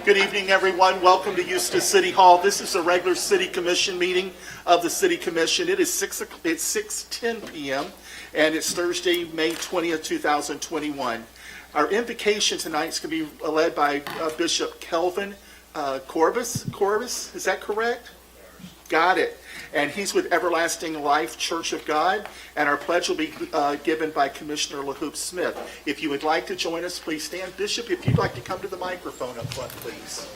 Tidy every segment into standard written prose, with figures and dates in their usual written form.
Good evening, everyone. Welcome to Eustis City Hall. This is a regular City Commission meeting of the City Commission. It's 6:10 p.m. and it's Thursday, May 20th, 2021. Our invocation tonight is going to be led by Bishop Kelvin Cobaris. Is that correct? Got it. And he's with Everlasting Life Church of God. And our pledge will be given by Commissioner LeHeup-Smith. If you would like to join us, please stand. Bishop, if you'd like to come to the microphone up front, please.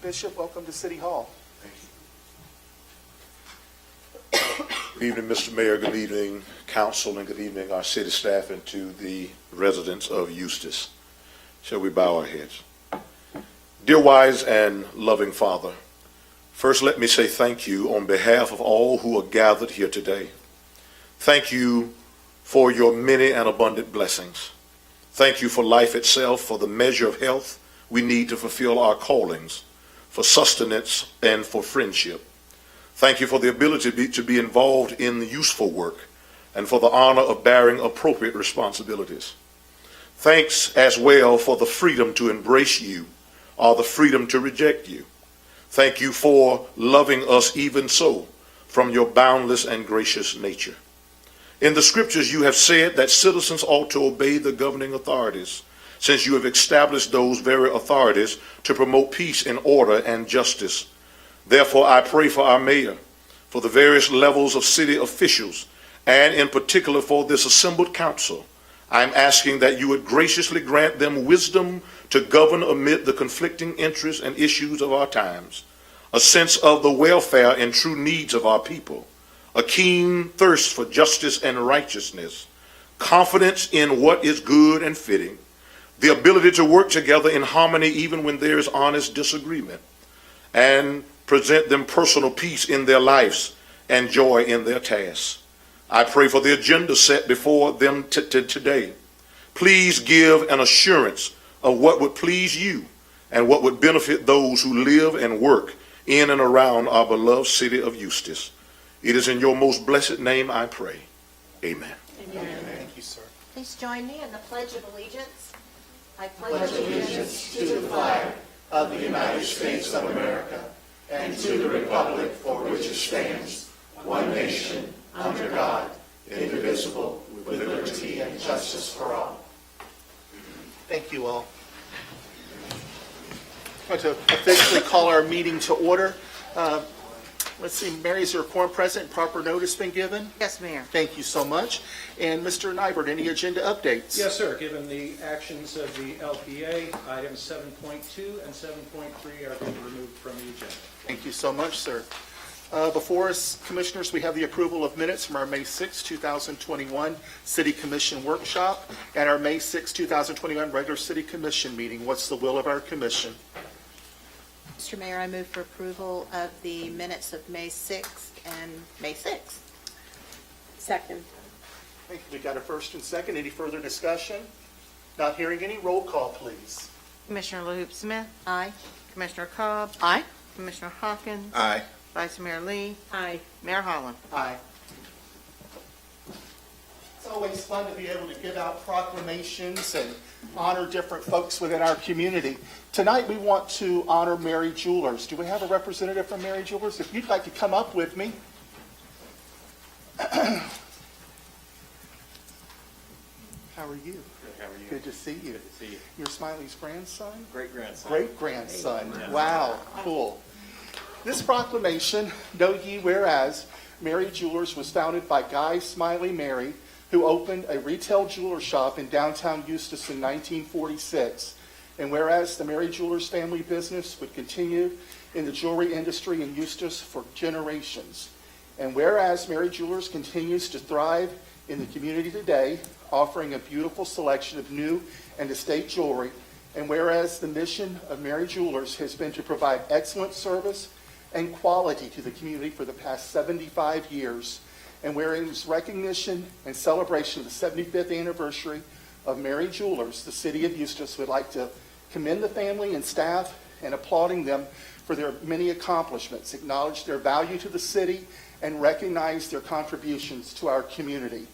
Bishop, welcome to City Hall. Good evening, Mr. Mayor. Good evening, Council, and good evening, our city staff, and to the residents of Eustis. Shall we bow our heads? Dear wise and loving Father, first let me say thank you on behalf of all who are gathered here today. Thank you for your many and abundant blessings. Thank you for life itself, for the measure of health we need to fulfill our callings, for sustenance and for friendship. Thank you for the ability to be involved in the useful work and for the honor of bearing appropriate responsibilities. Thanks as well for the freedom to embrace you or the freedom to reject you. Thank you for loving us even so from your boundless and gracious nature. In the scriptures you have said that citizens ought to obey the governing authorities, since you have established those very authorities to promote peace and order and justice. Therefore, I pray for our mayor, for the various levels of city officials, and in particular for this assembled council. I am asking that you would graciously grant them wisdom to govern amid the conflicting interests and issues of our times, a sense of the welfare and true needs of our people, a keen thirst for justice and righteousness, confidence in what is good and fitting, the ability to work together in harmony even when there is honest disagreement, and present them personal peace in their lives and joy in their tasks. I pray for the agenda set before them today. Please give an assurance of what would please you and what would benefit those who live and work in and around our beloved city of Eustis. It is in your most blessed name I pray. Amen. Amen. Thank you, sir. Please join me in the Pledge of Allegiance. I Pledge allegiance to the flag of the United States of America and to the republic for which it stands, one nation, under God, indivisible, with liberty and justice for all. Thank you all. I'm going to officially call our meeting to order. Let's see, Mary, is there a quorum present? Proper notice been given? Yes, Mayor. Thank you so much. And Mr. Nybert, any agenda updates? Yes, sir. Given the actions of the LPA, items 7.2 and 7.3 are being removed from the agenda. Thank you so much, sir. Before us, Commissioners, we have the approval of minutes from our May 6, 2021 City Commission workshop and our May 6, 2021 regular City Commission meeting. What's the will of our commission? Mr. Mayor, I move for approval of the minutes of May 6th and May 6th. Second. Thank you. We got a first and second. Any further discussion? Not hearing any. Roll call, please. Commissioner LeHeup-Smith, Aye. Commissioner Cobb, Aye. Commissioner Hawkins, Aye. Vice Mayor Lee, Aye. Mayor Holland. Aye. It's always fun to be able to give out proclamations and honor different folks within our community. Tonight we want to honor Mary Jewelers. Do we have a representative from Mary Jewelers? If you'd like to come up with me. How are you? Good, how are you? Good to see you. Good to see you. Your Smiley's grandson? Great-grandson. Great-grandson. Yeah. Wow, cool. This proclamation, know ye whereas, Mary Jewelers was founded by Guy Smiley Mary, who opened a retail jeweler shop in downtown Eustis in 1946. And whereas the Mary Jewelers family business would continue in the jewelry industry in Eustis for generations. And whereas Mary Jewelers continues to thrive in the community today, offering a beautiful selection of new and estate jewelry. And whereas the mission of Mary Jewelers has been to provide excellent service and quality to the community for the past 75 years. And whereas recognition and celebration of the 75th anniversary of Mary Jewelers, the city of Eustis would like to commend the family and staff and applauding them for their many accomplishments, acknowledge their value to the city, and recognize their contributions to our community.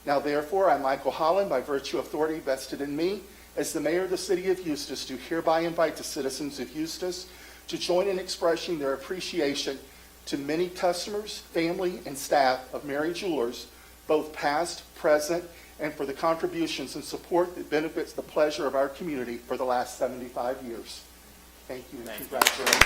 Now therefore, I, Michael Holland, by virtue of authority vested in me as the mayor of the city of Eustis, do hereby invite the citizens of Eustis to join in expressing their appreciation to many customers, family, and staff of Mary Jewelers, both past, present, and for the contributions and support that benefits the pleasure of our community for the last 75 years. Thank you and congratulations.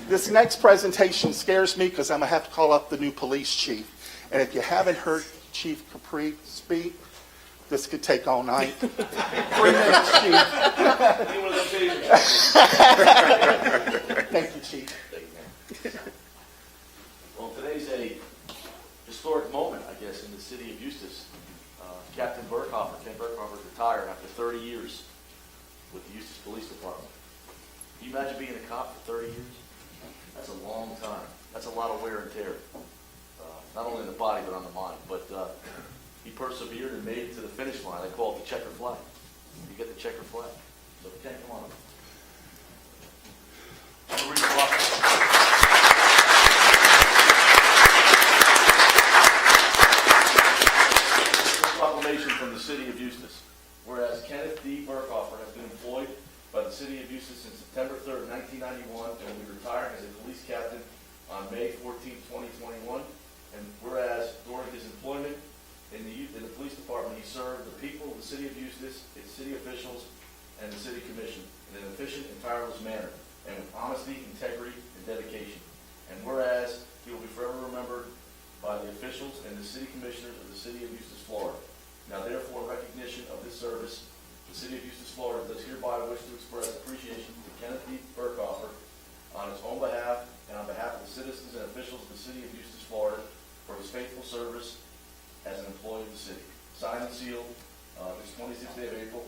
This next presentation scares me because I'm going to have to call up the new police chief. And if you haven't heard Chief Capri speak, this could take all night. 3 minutes, Chief. Thank you, Chief. Well, today's a historic moment, I guess, in the city of Eustis. Captain Birkhofer, Ken Birkhofer, retired after 30 years with the Eustis Police Department. Can you imagine being a cop for 30 years? That's a long time. That's a lot of wear and tear, not only in the body but on the mind. But he persevered and made it to the finish line. They call it the checker flag. You get the checker flag. So Ken, come on up. I'm going to read the proclamation from the city of Eustis. Whereas Kenneth D. Birkhofer has been employed by the city of Eustis since September 3rd, 1991, and will be retiring as a police captain on May 14th, 2021. And whereas during his employment in the police department, he served the people of the city of Eustis, its city officials, and the city commission in an efficient and tireless manner, and with honesty, integrity, and dedication. And whereas he will be forever remembered by the officials and the city commissioners of the city of Eustis, Florida. Now therefore, in recognition of this service, the city of Eustis, Florida does hereby wish to express appreciation to Kenneth D. Birkhofer on his own behalf and on behalf of the citizens and officials of the city of Eustis, Florida, for his faithful service as an employee of the city. Signed and sealed this 26th day of April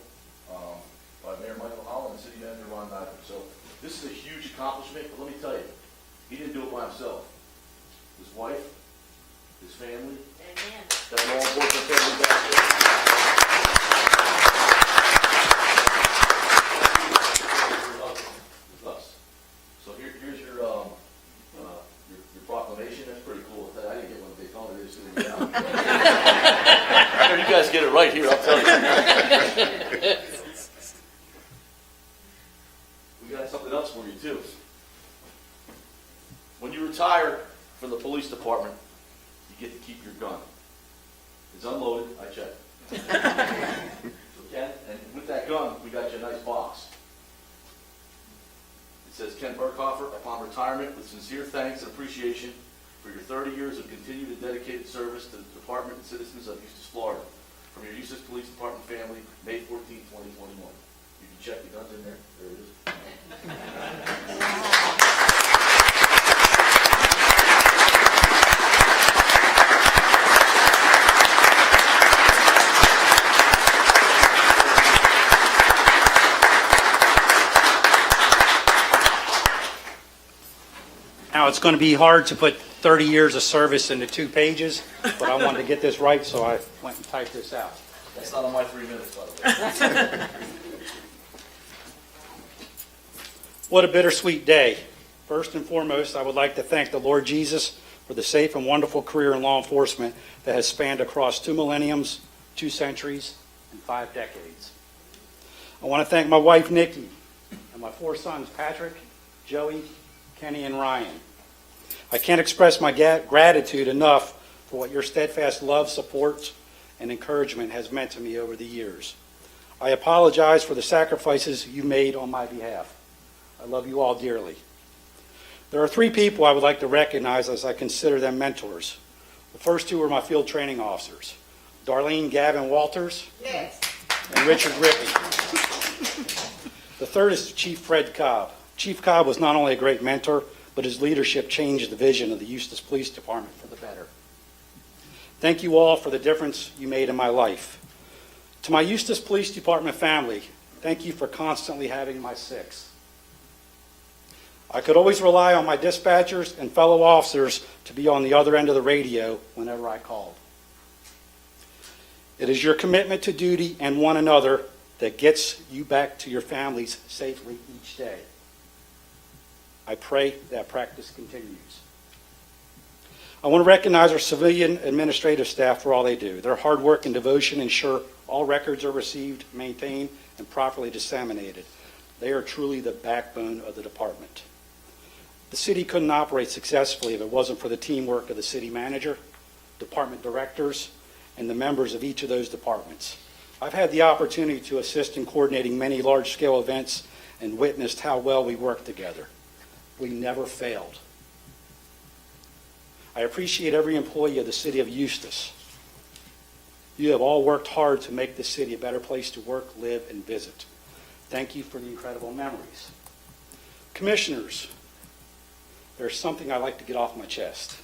by Mayor Michael Holland and City Manager Ron Nyberg. So this is a huge accomplishment, but let me tell you, he didn't do it by himself. His wife, his family, that law enforcement family back there. Us. So here's your proclamation. That's pretty cool. I didn't get one in Daytona. They just threw me down. You guys get it right here, I'll tell you. We got something else for you, too. When you retire from the police department, you get to keep your gun. It's unloaded. I checked. So Ken, and with that gun, we got you a nice box. It says, Ken Birkhofer, upon retirement, with sincere thanks and appreciation for your 30 years of continued and dedicated service to the department and citizens of Eustis, Florida. From your Eustis Police Department family, May 14, 2021. You can check the guns in there. There it is. Now, it's going to be hard to put 30 years of service into 2 pages, but I wanted to get this right, so I went and typed this out. That's not on my 3 minutes, by the way. What a bittersweet day. First and foremost, I would like to thank the Lord Jesus for the safe and wonderful career in law enforcement that has spanned across 2 millenniums, 2 centuries, and 5 decades. I want to thank my wife, Nikki, and my 4 sons, Patrick, Joey, Kenny, and Ryan. I can't express my gratitude enough for what your steadfast love, support, and encouragement has meant to me over the years. I apologize for the sacrifices you made on my behalf. I love you all dearly. There are 3 people I would like to recognize as I consider them mentors. The first 2 are my field training officers, Darlene Gavin Walters and Richard Rippey. The third is Chief Fred Cobb. Chief Cobb was not only a great mentor, but his leadership changed the vision of the Eustis Police Department for the better. Thank you all for the difference you made in my life. To my Eustis Police Department family, thank you for constantly having my 6. I could always rely on my dispatchers and fellow officers to be on the other end of the radio whenever I called. It is your commitment to duty and one another that gets you back to your families safely each day. I pray that practice continues. I want to recognize our civilian administrative staff for all they do. Their hard work and devotion ensure all records are received, maintained, and properly disseminated. They are truly the backbone of the department. The city couldn't operate successfully if it wasn't for the teamwork of the city manager, department directors, and the members of each of those departments. I've had the opportunity to assist in coordinating many large-scale events and witnessed how well we work together. We never failed. I appreciate every employee of the city of Eustis. You have all worked hard to make this city a better place to work, live, and visit. Thank you for the incredible memories. Commissioners, there's something I'd like to get off my chest.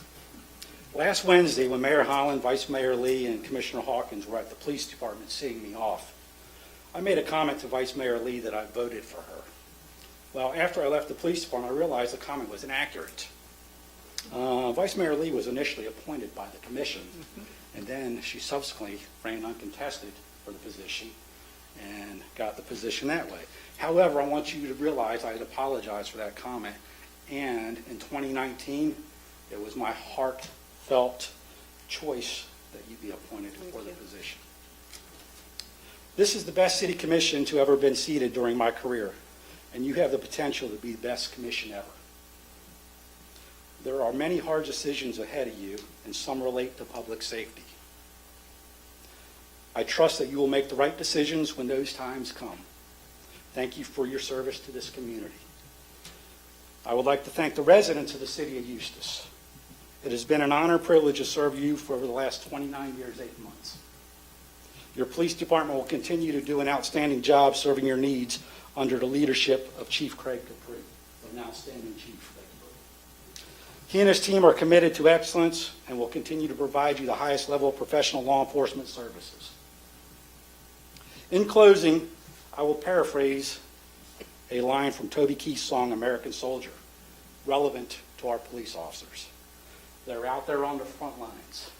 Last Wednesday, when Mayor Holland, Vice Mayor Lee, and Commissioner Hawkins were at the police department seeing me off, I made a comment to Vice Mayor Lee that I voted for her. Well, after I left the police department, I realized the comment was inaccurate. Vice Mayor Lee was initially appointed by the commission, and then she subsequently ran uncontested for the position and got the position that way. However, I want you to realize I had apologized for that comment, and in 2019, it was my heartfelt choice that you be appointed for the position. This is the best city commission to ever been seated during my career, and you have the potential to be the best commission ever. There are many hard decisions ahead of you, and some relate to public safety. I trust that you will make the right decisions when those times come. Thank you for your service to this community. I would like to thank the residents of the city of Eustis. It has been an honor and privilege to serve you for over the last 29 years, 8 months. Your police department will continue to do an outstanding job serving your needs under the leadership of Chief Craig Capri, an outstanding chief. He and his team are committed to excellence and will continue to provide you the highest level of professional law enforcement services. In closing, I will paraphrase a line from Toby Keith's song, American Soldier, relevant to our police officers. They're out there on the front lines,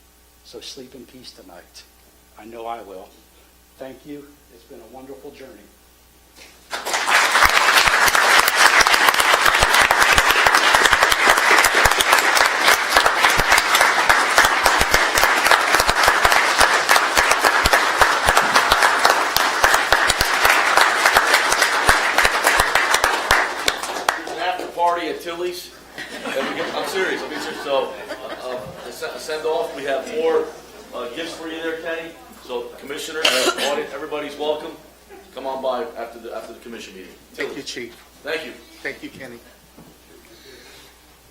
so sleep in peace tonight. I know I will. Thank you. It's been a wonderful journey. Party at Tilly's. I'm serious. So, a send off. We have more gifts for you there, Kenny. So, commissioners, audience, everybody's welcome. Come on by after the commission meeting. Thank you, Chief. Thank you. Thank you, Kenny.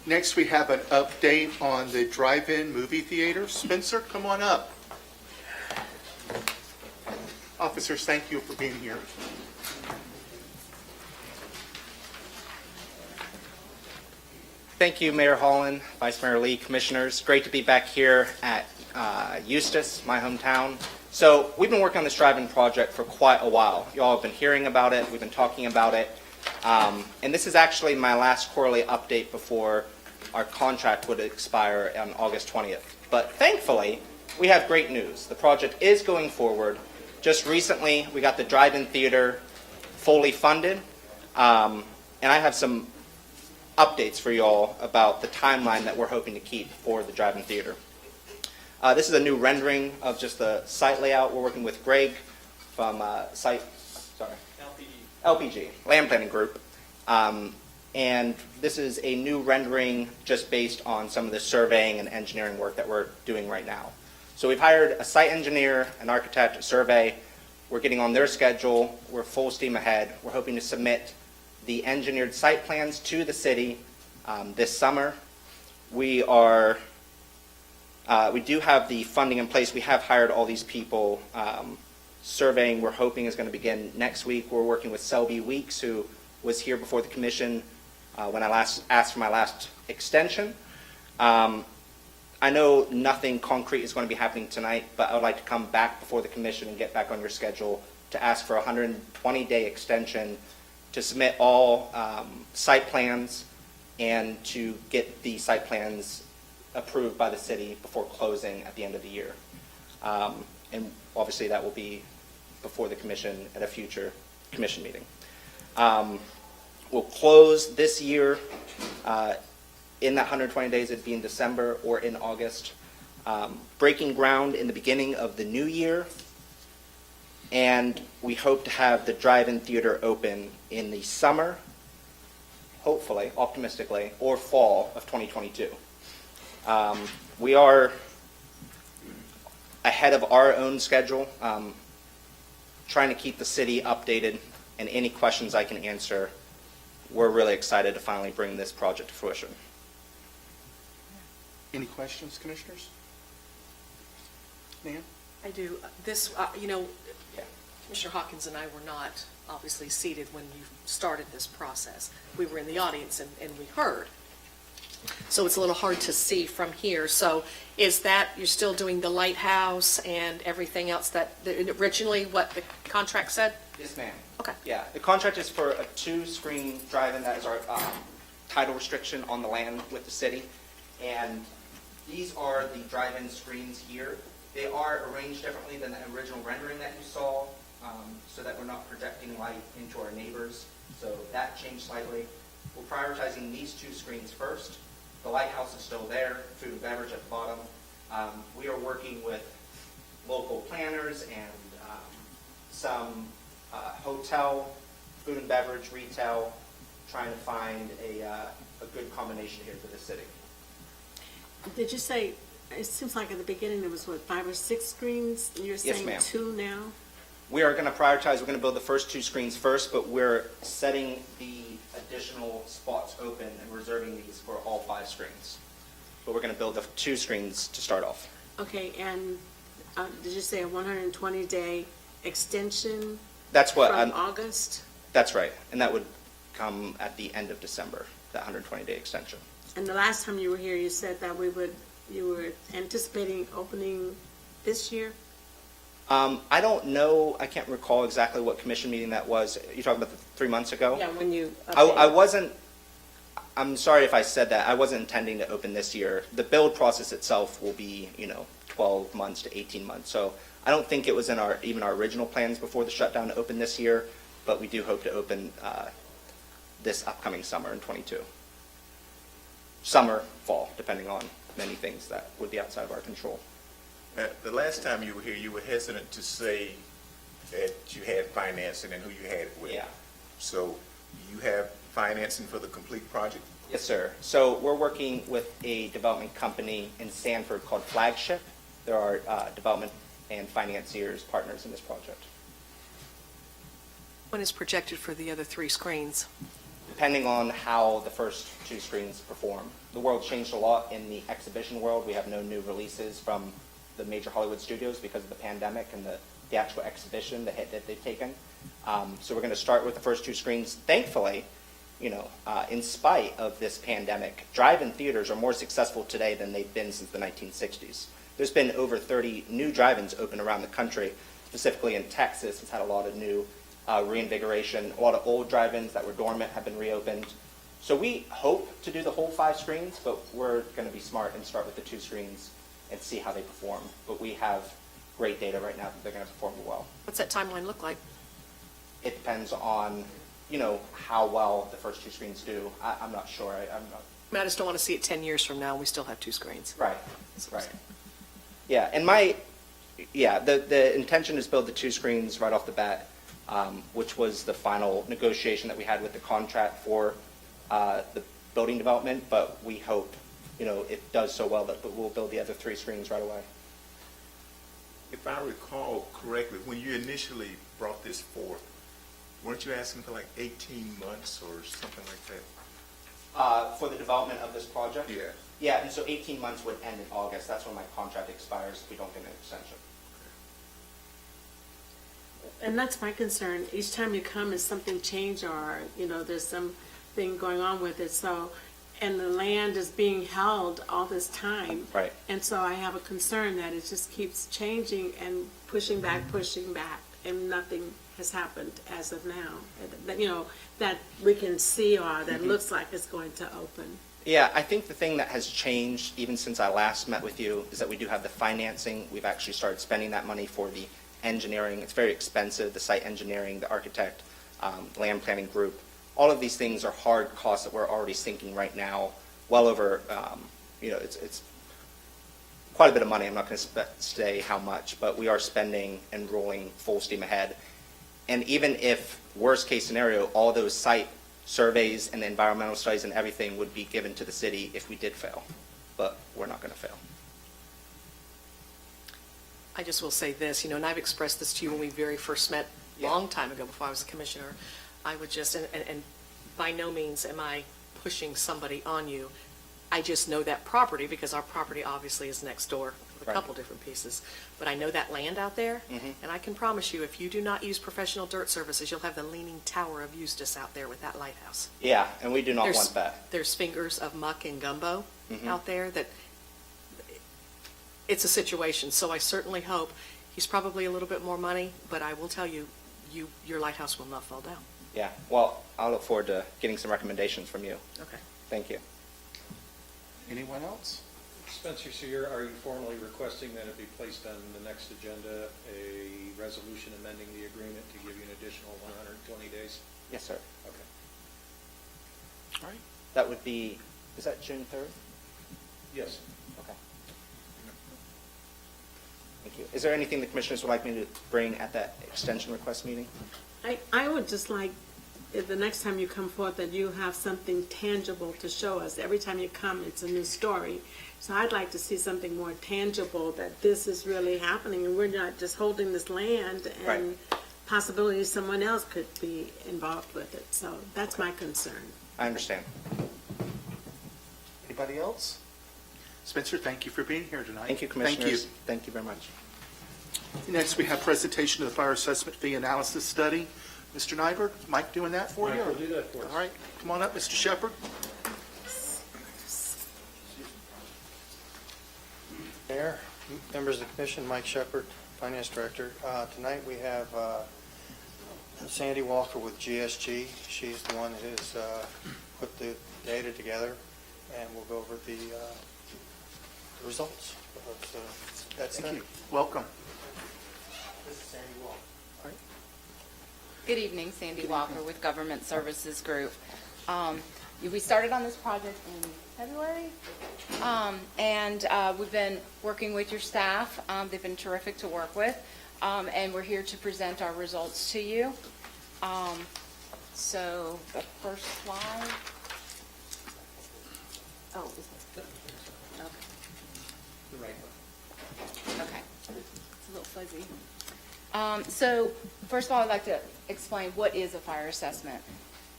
Next, we have an update on the drive-in movie theater. Spencer, come on up. Officers, thank you for being here. Thank you, Mayor Holland, Vice Mayor Lee, Commissioners. Great to be back here at Eustis, my hometown. So we've been working on this drive-in project for quite a while. You all have been hearing about it. We've been talking about it. And this is actually my last quarterly update before our contract would expire on August 20th. But thankfully, we have great news. The project is going forward. Just recently, we got the drive-in theater fully funded. And I have some updates for you all about the timeline that we're hoping to keep for the drive-in theater. This is a new rendering of just the site layout. We're working with Greg from LPG, Land Planning Group. And this is a new rendering just based on some of the surveying and engineering work that we're doing right now. So we've hired a site engineer, an architect, a survey. We're getting on their schedule. We're full steam ahead. We're hoping to submit the engineered site plans to the city this summer. We do have the funding in place. We have hired all these people. Surveying, we're hoping, is going to begin next week. We're working with Selby Weeks, who was here before the commission when I last asked for my last extension. I know nothing concrete is going to be happening tonight, but I would like to come back before the commission and get back on your schedule to ask for a 120-day extension to submit all site plans and to get the site plans approved by the city before closing at the end of the year. And obviously that will be before the commission at a future commission meeting. We'll close this year in that 120 days. It'd be in December or in August. Breaking ground in the beginning of the new year. And we hope to have the drive-in theater open in the summer, hopefully, optimistically, or fall of 2022. We are ahead of our own schedule, trying to keep the city updated, and any questions I can answer. We're really excited to finally bring this project to fruition. Any questions, commissioners? Nan? I do. This, Yeah. Commissioner Hawkins and I were not obviously seated when you started this process. We were in the audience and we heard. So it's a little hard to see from here. So is that, you're still doing the lighthouse and everything else that originally what the contract said? Yes, ma'am. Okay. Yeah, the contract is for a 2-screen drive-in. That is our title restriction on the land with the city. And these are the drive-in screens here. They are arranged differently than the original rendering that you saw, so that we're not projecting light into our neighbors. So that changed slightly. We're prioritizing these 2 screens first. The lighthouse is still there, food and beverage at the bottom. We are working with local planners and some hotel, food and beverage, retail, trying to find a good combination here for the city. Did you say, it seems like at the beginning there was, what, 5 or 6 screens? You're Yes, saying ma'am. 2 now? We are going to prioritize, we're going to build the first 2 screens first, but we're setting the additional spots open and reserving these for all 5 screens. But we're going to build the 2 screens to start off. Okay, and did you say a 120-day extension That's what, from August? that's right. And that would come at the end of December, that 120-day extension. And the last time you were here, you said that you were anticipating opening this year? I don't know, I can't recall exactly what commission meeting that was. You're talking about the 3 months ago? Yeah, when you. I wasn't, I'm sorry if I said that. I wasn't intending to open this year. The build process itself will be, 12 months to 18 months. So I don't think it was in even our original plans before the shutdown to open this year, but we do hope to open this upcoming summer in 22. Summer, fall, depending on many things that would be outside of our control. The last time you were here, you were hesitant to say that you had financing and who you had it with. Yeah. So you have financing for the complete project? Yes, sir. So we're working with a development company in Sanford called Flagship. There are development and financiers partners in this project. When is projected for the other 3 screens? Depending on how the first 2 screens perform. The world changed a lot in the exhibition world. We have no new releases from the major Hollywood studios because of the pandemic and the actual exhibition, the hit that they've taken. So we're going to start with the first 2 screens. Thankfully, in spite of this pandemic, drive-in theaters are more successful today than they've been since the 1960s. There's been over 30 new drive-ins open around the country, specifically in Texas. It's had a lot of new reinvigoration. A lot of old drive-ins that were dormant have been reopened. So we hope to do the whole 5 screens, but we're going to be smart and start with the 2 screens and see how they perform. But we have great data right now that they're going to perform well. What's that timeline look like? It depends on, how well the first 2 screens do. I'm not sure. I'm not. I just don't want to see it 10 years from now, and we still have 2 screens. Right. That's what I'm Right. saying. Yeah, and the intention is build the 2 screens right off the bat, which was the final negotiation that we had with the contract for the building development, but we hope, it does so well that we'll build the other 3 screens right away. If I recall correctly, when you initially brought this forth, weren't you asking for like 18 months or something like that? For the development of this project? Yeah. Yeah, and so 18 months would end in August. That's when my contract expires if we don't get an extension. And that's my concern. Each time you come, is something change or, there's something going on with it. So, and the land is being held all this time. Right. And so I have a concern that it just keeps changing and pushing back, and nothing has happened as of now. That we can see or that looks like it's going to open. Yeah, I think the thing that has changed even since I last met with you is that we do have the financing. We've actually started spending that money for the engineering. It's very expensive, the site engineering, the architect, land planning group. All of these things are hard costs that we're already sinking right now, well over, it's quite a bit of money. I'm not going to say how much, but we are spending and rolling full steam ahead. And even if, worst case scenario, all those site surveys and the environmental studies and everything would be given to the city if we did fail. But we're not going to fail. I just will say this, and I've expressed this to you when we very first met a long time ago before I was a commissioner. I would just, and by no means am I pushing somebody on you. I just know that property because our property obviously is next door with a Right. couple different pieces. But I know that land out there, and I can promise you, if you do not use professional dirt services, you'll have the Leaning Tower of Eustis out there with that lighthouse. Yeah, and we do not There's- want that. There's fingers of muck and gumbo out there that, it's a situation. So I certainly hope, he's probably a little bit more money, but I will tell you, your lighthouse will not fall down. Yeah, well, I'll look forward to getting some recommendations from you. Okay. Thank you. Anyone else? Spencer, so are you formally requesting that it be placed on the next agenda, a resolution amending the agreement to give you an additional 120 days? Yes, sir. Okay. All right. That would be, is that June 3rd? Yes. Okay. Thank you. Is there anything the commissioners would like me to bring at that extension request meeting? I would just like, if the next time you come forth, that you have something tangible to show us. Every time you come, it's a new story. So I'd like to see something more tangible, that this is really happening, and we're not just holding this land, and possibly someone else could be involved with it. So that's my concern. I understand. Anybody else? Spencer, thank you for being here tonight. Thank you, commissioners. Thank Thank you very much. you. Next, we have presentation of the fire assessment fee analysis study. Mr. Nyberg, Mike doing that for you? Mike will do that for us. All right, come on up, Mr. Shepherd. Mayor, members of the commission, Mike Shepherd, Finance Director. Tonight we have Sandy Walker with GSG. She's the one that has put the data together, and we'll go over the results. That's Thank it. you. Welcome. This is Sandy Walker. Good evening, Sandy Walker with Government Services Group. We started on this project in February, and we've been working with your staff. They've been terrific to work with, and we're here to present our results to you. So the first slide. Oh, is this? Okay. The right one. Okay. It's a little fuzzy. So first of all, I'd like to explain what is a fire assessment.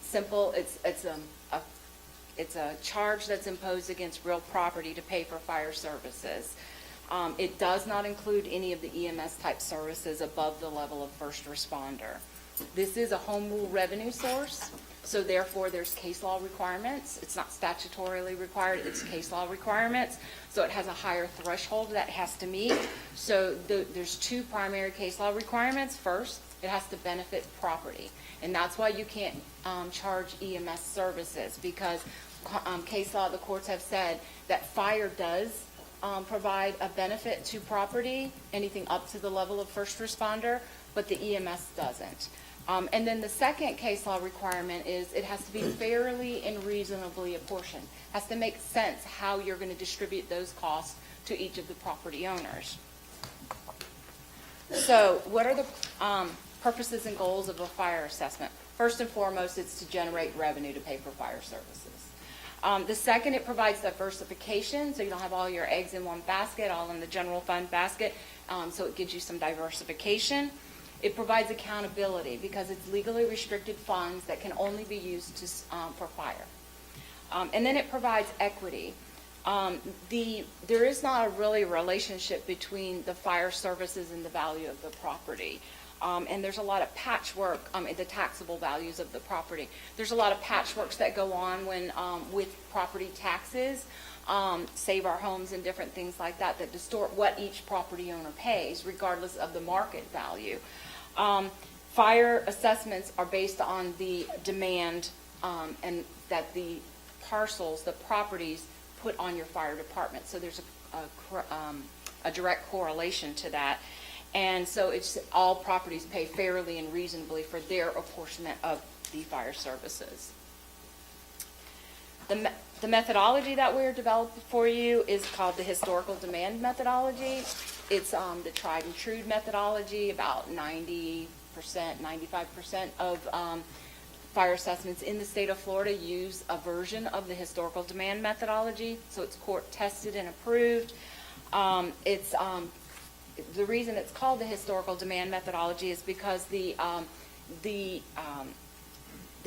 Simple. It's a charge that's imposed against real property to pay for fire services. It does not include any of the EMS type services above the level of first responder. This is a home rule revenue source, so therefore there's case law requirements. It's not statutorily required, it's case law requirements. So it has a higher threshold that it has to meet. So there's two primary case law requirements. First, it has to benefit property. And that's why you can't charge EMS services, because case law, the courts have said that fire does provide a benefit to property, anything up to the level of first responder, but the EMS doesn't. And then the second case law requirement is it has to be fairly and reasonably apportioned. It has to make sense how you're going to distribute those costs to each of the property owners. So what are the purposes and goals of a fire assessment? First and foremost, it's to generate revenue to pay for fire services. The second, it provides diversification, so you don't have all your eggs in one basket, all in the general fund basket, so it gives you some diversification. It provides accountability because it's legally restricted funds that can only be used for fire. And then it provides equity. There is not a really relationship between the fire services and the value of the property. And there's a lot of patchwork in the taxable values of the property. There's a lot of patchworks that go on when with property taxes, Save Our Homes and different things like that, that distort what each property owner pays, regardless of the market value. Fire assessments are based on the demand and that the parcels, the properties, put on your fire department. So there's a direct correlation to that. And so it's, all properties pay fairly and reasonably for their apportionment of the fire services. The methodology that we're developing for you is called the historical demand methodology. It's the tried and true methodology. About 90%, 95% of fire assessments in the state of Florida use a version of the historical demand methodology, so it's court tested and approved. The reason it's called the historical demand methodology is because the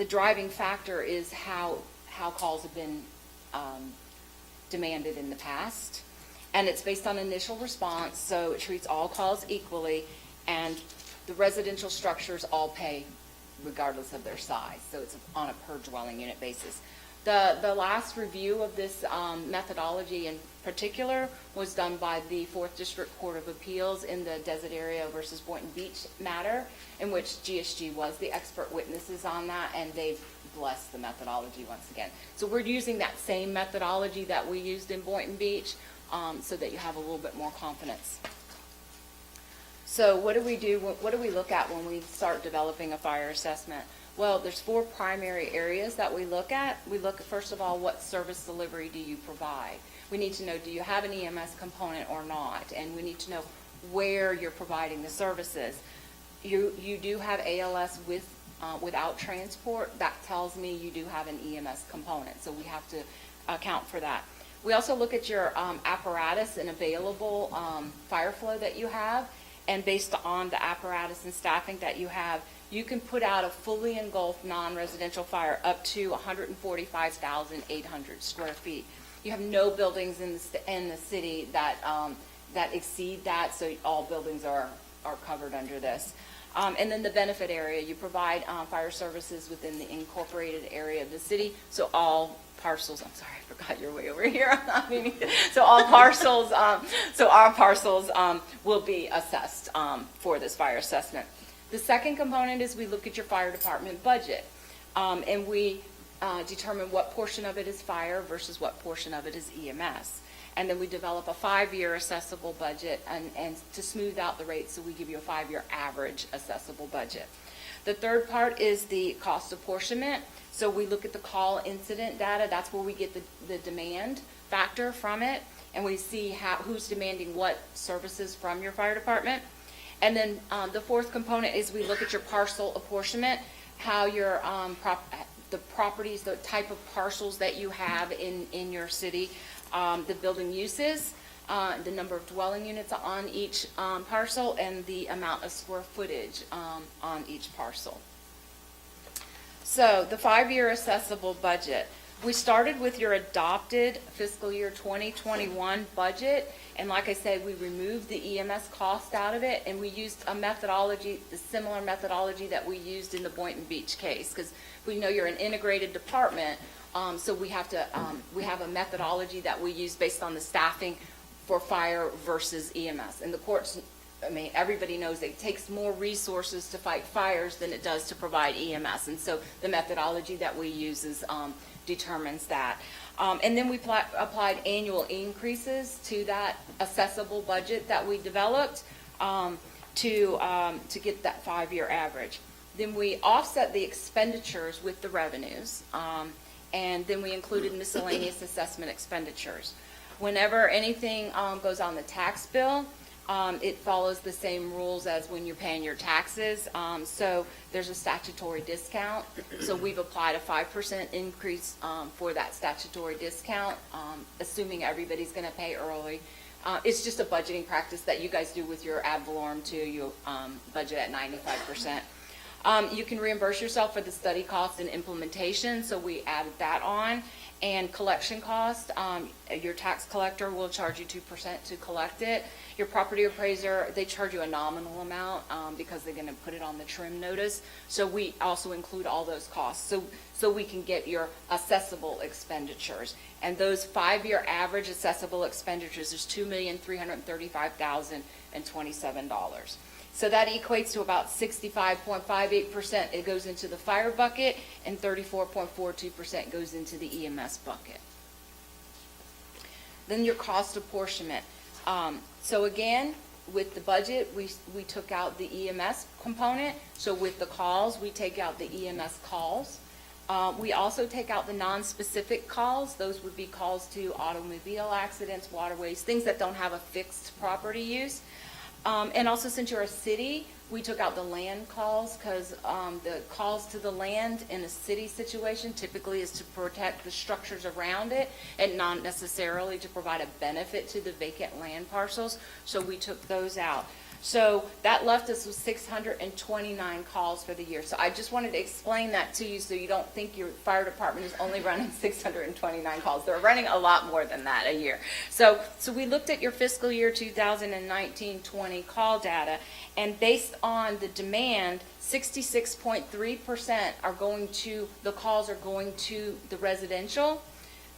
driving factor is how calls have been demanded in the past, and it's based on initial response, so it treats all calls equally, and the residential structures all pay regardless of their size, so it's on a per dwelling unit basis. The last review of this methodology in particular was done by the 4th District Court of Appeals in the Desert Area versus Boynton Beach matter, in which GSG was the expert witnesses on that, and they've blessed the methodology once again. So we're using that same methodology that we used in Boynton Beach, so that you have a little bit more confidence. So what do we do? What do we look at when we start developing a fire assessment? Well, there's 4 primary areas that we look at. We look at, first of all, what service delivery do you provide? We need to know, do you have an EMS component or not? And we need to know where you're providing the services. You do have ALS without transport. That tells me you do have an EMS component, so we have to account for that. We also look at your apparatus and available fire flow that you have, and based on the apparatus and staffing that you have, you can put out a fully engulfed non-residential fire up to 145,800 square feet. You have no buildings in the city that exceed that, so all buildings are covered under this. And then the benefit area, you provide fire services within the incorporated area of the city, so all parcels, I'm sorry, I forgot you're way over here. So all parcels, our parcels will be assessed for this fire assessment. The second component is we look at your fire department budget, and we determine what portion of it is fire versus what portion of it is EMS. And then we develop a 5-year assessable budget and to smooth out the rates, so we give you a 5-year average assessable budget. The third part is the cost apportionment. So we look at the call incident data. That's where we get the demand factor from it, and we see who's demanding what services from your fire department. And then the fourth component is we look at your parcel apportionment, how your the properties, the type of parcels that you have in your city, the building uses, the number of dwelling units on each parcel, and the amount of square footage on each parcel. So the 5-year assessable budget. We started with your adopted fiscal year 2021 budget, and like I said, we removed the EMS cost out of it, and we used a methodology, the similar methodology that we used in the Boynton Beach case, because we know you're an integrated department, so we have a methodology that we use based on the staffing for fire versus EMS. And the courts, I mean, everybody knows it takes more resources to fight fires than it does to provide EMS, and so the methodology that we use is determines that. And then we applied annual increases to that assessable budget that we developed to get that 5-year average. Then we offset the expenditures with the revenues, and then we included miscellaneous assessment expenditures. Whenever anything goes on the tax bill, it follows the same rules as when you're paying your taxes. So there's a statutory discount. So we've applied a 5% increase for that statutory discount, assuming everybody's going to pay early. It's just a budgeting practice that you guys do with your ad valorem too. You budget at 95%. You can reimburse yourself for the study costs and implementation, so we added that on. And collection cost, your tax collector will charge you 2% to collect it. Your property appraiser, they charge you a nominal amount because they're going to put it on the trim notice. So we also include all those costs, so we can get your assessable expenditures. And those 5-year average assessable expenditures is $2,335,027. So that equates to about 65.58%. It goes into the fire bucket, and 34.42% goes into the EMS bucket. Then your cost apportionment. So again, with the budget, we took out the EMS component. So with the calls, we take out the EMS calls. We also take out the non-specific calls. Those would be calls to automobile accidents, waterways, things that don't have a fixed property use. And also, since you're a city, we took out the land calls because the calls to the land in a city situation typically is to protect the structures around it and not necessarily to provide a benefit to the vacant land parcels. So we took those out. So that left us with 629 calls for the year. So I just wanted to explain that to you so you don't think your fire department is only running 629 calls. They're running a lot more than that a year. So we looked at your fiscal year 2019-20 call data, and based on the demand, 66.3% are going to, the calls are going to the residential.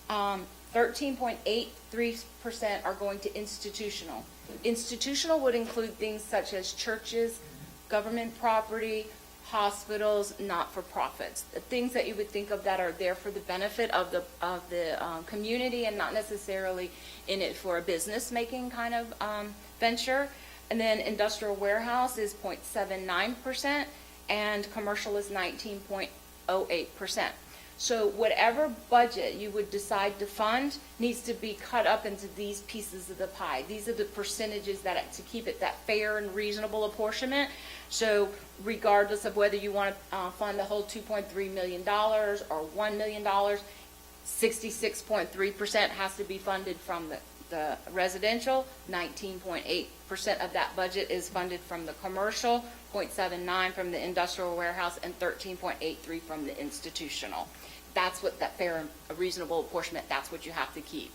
13.83% are going to institutional. Institutional would include things such as churches, government property, hospitals, not-for-profits, things that you would think of that are there for the benefit of the community and not necessarily in it for a business-making kind of venture. And then industrial warehouse is 0.79%, and commercial is 19.08%. So whatever budget you would decide to fund needs to be cut up into these pieces of the pie. These are the percentages that to keep it that fair and reasonable apportionment. So regardless of whether you want to fund the whole $2.3 million or $1 million, 66.3% has to be funded from the residential, 19.8% of that budget is funded from the commercial, 0.79 from the industrial warehouse, and 13.83 from the institutional. That's what that fair and reasonable apportionment, that's what you have to keep.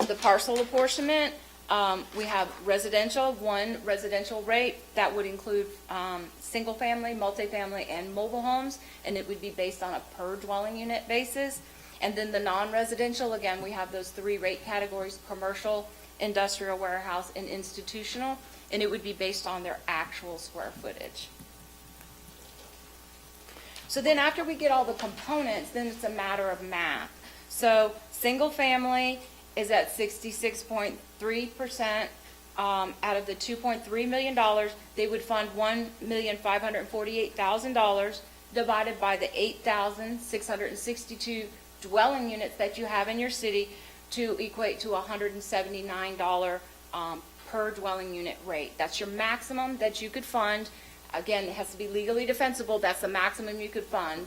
The parcel apportionment, we have residential, one residential rate. That would include single family, multifamily, and mobile homes, and it would be based on a per dwelling unit basis. And then the non-residential, again, we have those three rate categories: commercial, industrial warehouse, and institutional, and it would be based on their actual square footage. So then after we get all the components, then it's a matter of math. So single family is at 66.3%. Out of the $2.3 million, they would fund $1,548,000 divided by the 8,662 dwelling units that you have in your city to equate to $179 per dwelling unit rate. That's your maximum that you could fund. Again, it has to be legally defensible. That's the maximum you could fund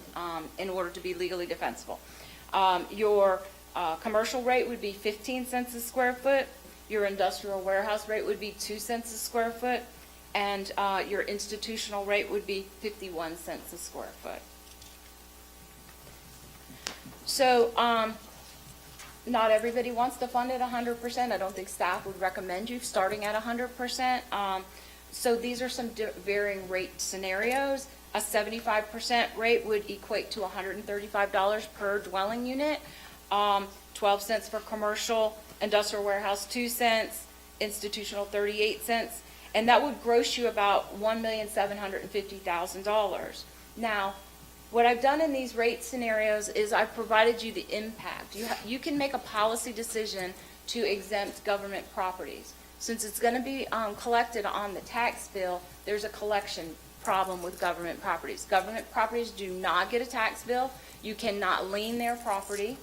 in order to be legally defensible. Your commercial rate would be 15 cents a square foot. Your industrial warehouse rate would be 2 cents a square foot. And your institutional rate would be 51 cents a square foot. So not everybody wants to fund it 100%. I don't think staff would recommend you starting at 100%. So these are some varying rate scenarios. A 75% rate would equate to $135 per dwelling unit, 12 cents for commercial, industrial warehouse 2 cents, institutional 38 cents, and that would gross you about $1,750,000. Now, what I've done in these rate scenarios is I've provided you the impact. You can make a policy decision to exempt government properties. Since it's going to be collected on the tax bill, there's a collection problem with government properties. Government properties do not get a tax bill. You cannot lien their property.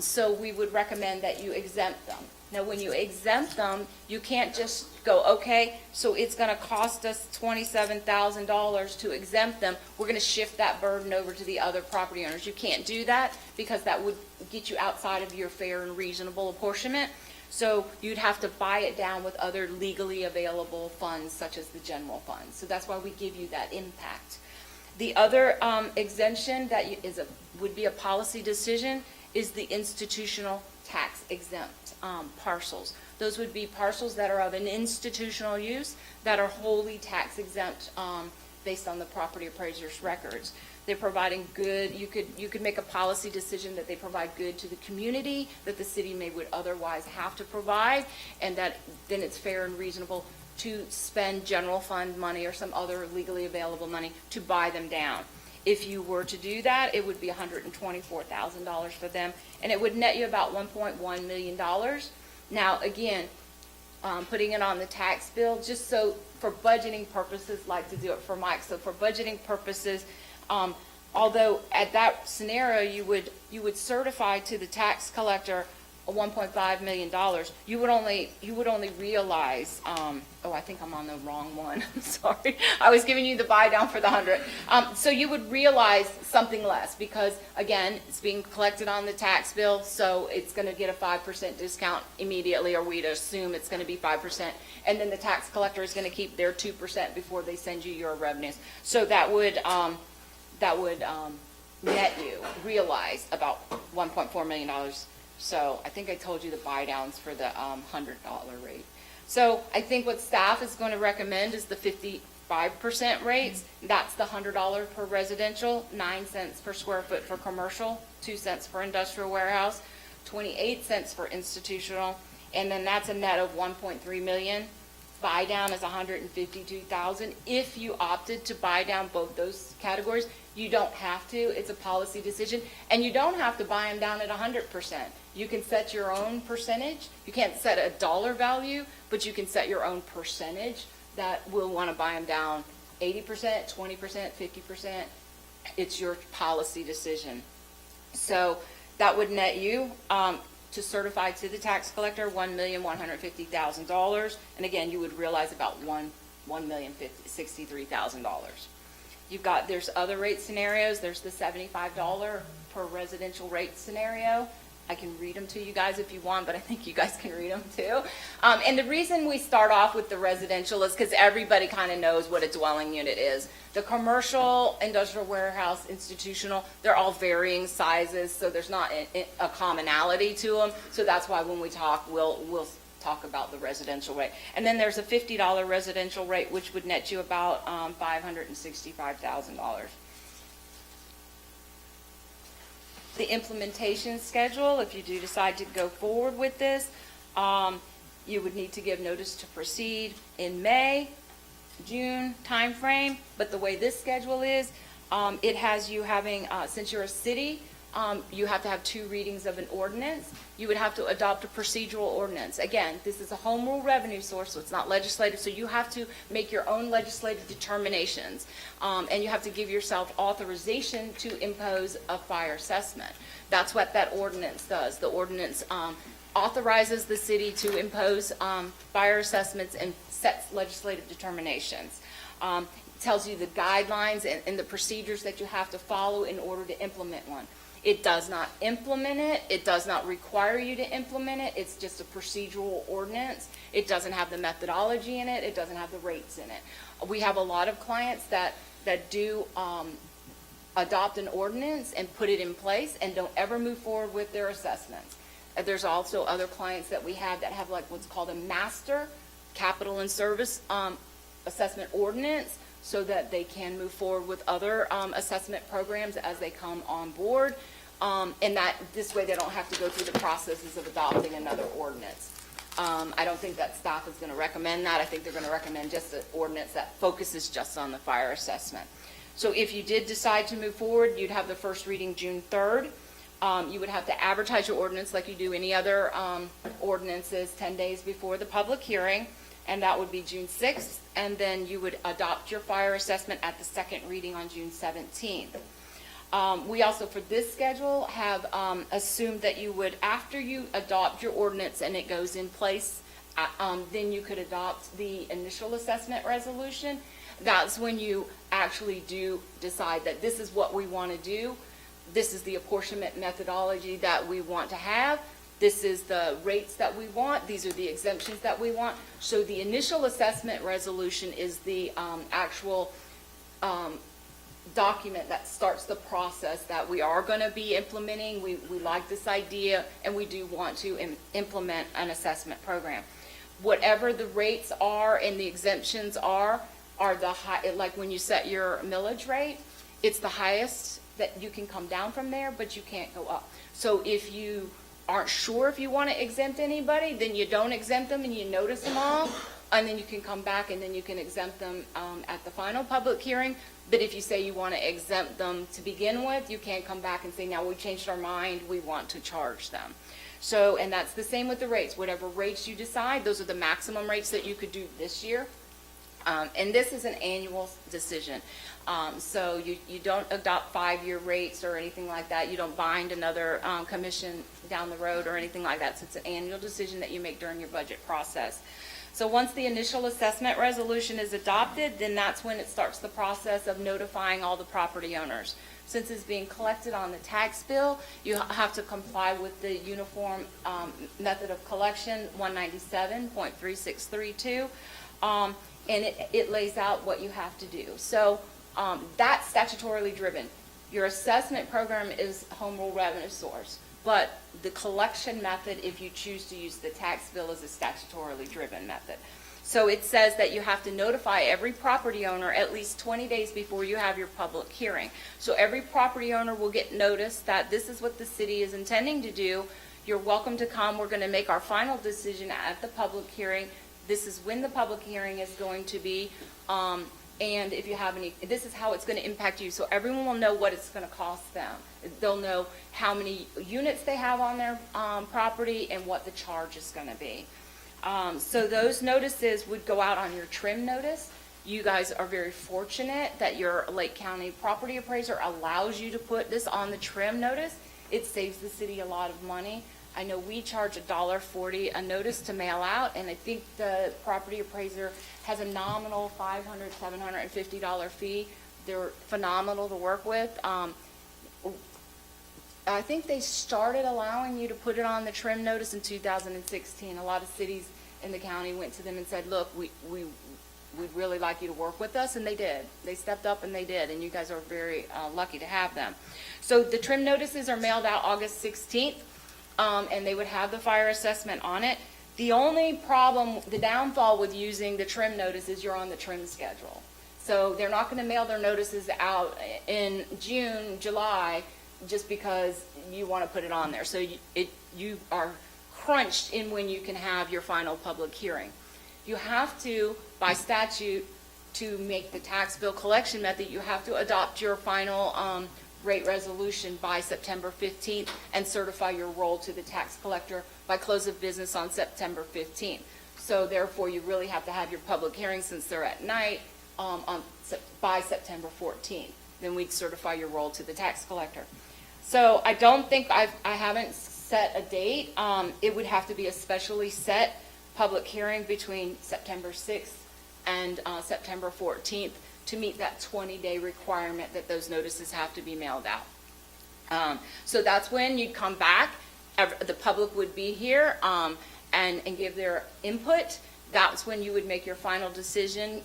So we would recommend that you exempt them. Now, when you exempt them, you can't just go, okay, so it's going to cost us $27,000 to exempt them. We're going to shift that burden over to the other property owners. You can't do that because that would get you outside of your fair and reasonable apportionment. So you'd have to buy it down with other legally available funds, such as the general fund. So that's why we give you that impact. The other exemption that would be a policy decision is the institutional tax exempt parcels. Those would be parcels that are of an institutional use that are wholly tax exempt based on the property appraiser's records. They're providing good, you could make a policy decision that they provide good to the community that the city would otherwise have to provide, and that then it's fair and reasonable to spend general fund money or some other legally available money to buy them down. If you were to do that, it would be $124,000 for them, and it would net you about $1.1 million. Now, again, putting it on the tax bill, just so for budgeting purposes, like to do it for Mike. So for budgeting purposes, although at that scenario, you would certify to the tax collector a $1.5 million, you would only realize, I think I'm on the wrong one. I'm sorry. I was giving you the buy down for the 100. So you would realize something less because, again, it's being collected on the tax bill, so it's going to get a 5% discount immediately, or we'd assume it's going to be 5%. And then the tax collector is going to keep their 2% before they send you your revenues. So that would net you realize about $1.4 million. So I think I told you the buy downs for the $100 rate. So I think what staff is going to recommend is the 55% rates. That's the $100 per residential, 9 cents per square foot for commercial, 2 cents for industrial warehouse, 28 cents for institutional, and then that's a net of 1.3 million. Buy down is 152,000. If you opted to buy down both those categories, you don't have to. It's a policy decision, and you don't have to buy them down at 100%. You can set your own percentage. You can't set a dollar value, but you can set your own percentage that will want to buy them down 80%, 20%, 50%. It's your policy decision. So that would net you to certify to the tax collector $1,150,000, and again, you would realize about $1,063,000. There's other rate scenarios. There's the $75 per residential rate scenario. I can read them to you guys if you want, but I think you guys can read them too. And the reason we start off with the residential is because everybody kind of knows what a dwelling unit is. The commercial, industrial warehouse, institutional, they're all varying sizes, so there's not a commonality to them. So that's why when we talk, we'll talk about the residential rate. And then there's a $50 residential rate, which would net you about $565,000. The implementation schedule, if you do decide to go forward with this, you would need to give notice to proceed in May, June timeframe. But the way this schedule is, it has you having, since you're a city, you have to have 2 readings of an ordinance. You would have to adopt a procedural ordinance. Again, this is a home rule revenue source, so it's not legislative, so you have to make your own legislative determinations. And you have to give yourself authorization to impose a fire assessment. That's what that ordinance does. The ordinance authorizes the city to impose fire assessments and sets legislative determinations. Tells you the guidelines and the procedures that you have to follow in order to implement one. It does not implement it. It does not require you to implement it. It's just a procedural ordinance. It doesn't have the methodology in it. It doesn't have the rates in it. We have a lot of clients that do adopt an ordinance and put it in place and don't ever move forward with their assessments. There's also other clients that we have that have like what's called a master capital and service assessment ordinance, so that they can move forward with other assessment programs as they come on board. And that this way they don't have to go through the processes of adopting another ordinance. I don't think that staff is going to recommend that. I think they're going to recommend just an ordinance that focuses just on the fire assessment. So if you did decide to move forward, you'd have the first reading June 3rd. You would have to advertise your ordinance like you do any other ordinances 10 days before the public hearing, and that would be June 6th. And then you would adopt your fire assessment at the second reading on June 17th. We also, for this schedule, have assumed that you would, after you adopt your ordinance and it goes in place, then you could adopt the initial assessment resolution. That's when you actually do decide that this is what we want to do. This is the apportionment methodology that we want to have. This is the rates that we want. These are the exemptions that we want. So the initial assessment resolution is the actual document that starts the process that we are going to be implementing. We like this idea, and we do want to implement an assessment program. Whatever the rates are and the exemptions are the high, like when you set your millage rate, it's the highest that you can come down from there, but you can't go up. So if you aren't sure if you want to exempt anybody, then you don't exempt them and you notice them all, and then you can come back and then you can exempt them at the final public hearing. But if you say you want to exempt them to begin with, you can't come back and say, now we changed our mind, we want to charge them. So, and that's the same with the rates. Whatever rates you decide, those are the maximum rates that you could do this year. And this is an annual decision. So you don't adopt 5-year rates or anything like that. You don't bind another commission down the road or anything like that. So it's an annual decision that you make during your budget process. So once the initial assessment resolution is adopted, then that's when it starts the process of notifying all the property owners. Since it's being collected on the tax bill, you have to comply with the Uniform Method of Collection 197.3632. And it lays out what you have to do. So that's statutorily driven. Your assessment program is home rule revenue source, but the collection method, if you choose to use the tax bill, is a statutorily driven method. So it says that you have to notify every property owner at least 20 days before you have your public hearing. So every property owner will get notice that this is what the city is intending to do. You're welcome to come. We're going to make our final decision at the public hearing. This is when the public hearing is going to be, and if you have any, this is how it's going to impact you. So everyone will know what it's going to cost them. They'll know how many units they have on their property and what the charge is going to be. So those notices would go out on your trim notice. You guys are very fortunate that your Lake County property appraiser allows you to put this on the trim notice. It saves the city a lot of money. I know we charge $1.40 a notice to mail out, and I think the property appraiser has a nominal $500, $750 fee. They're phenomenal to work with. I think they started allowing you to put it on the trim notice in 2016. A lot of cities in the county went to them and said, look, we'd really like you to work with us, and they did. They stepped up and they did, and you guys are very lucky to have them. So the trim notices are mailed out August 16th. And they would have the fire assessment on it. The only problem, the downfall with using the trim notice is you're on the trim schedule. So they're not going to mail their notices out in June, July, just because you want to put it on there. So you are crunched in when you can have your final public hearing. You have to, by statute, to make the tax bill collection method, you have to adopt your final rate resolution by September 15th and certify your roll to the tax collector by close of business on September 15th. So therefore, you really have to have your public hearing, since they're at night, by September 14th. Then we'd certify your roll to the tax collector. So I don't think I haven't set a date. It would have to be a specially set public hearing between September 6th and September 14th to meet that 20-day requirement that those notices have to be mailed out. So that's when you'd come back. The public would be here and give their input. That's when you would make your final decision,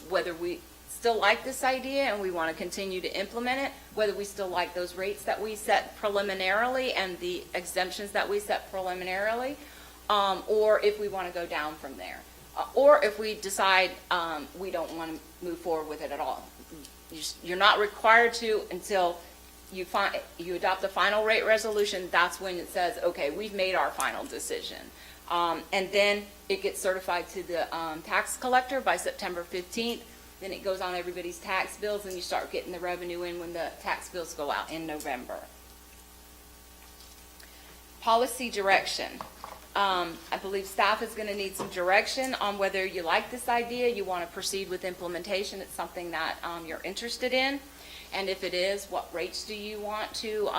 whether we still like this idea and we want to continue to implement it, whether we still like those rates that we set preliminarily and the exemptions that we set preliminarily, or if we want to go down from there. Or if we decide we don't want to move forward with it at all. You're not required to until you adopt the final rate resolution. That's when it says, okay, we've made our final decision. And then it gets certified to the tax collector by September 15th. Then it goes on everybody's tax bills, and you start getting the revenue in when the tax bills go out in November. Policy direction. I believe staff is going to need some direction on whether you like this idea, you want to proceed with implementation, it's something that you're interested in, and if it is, what rates do you want to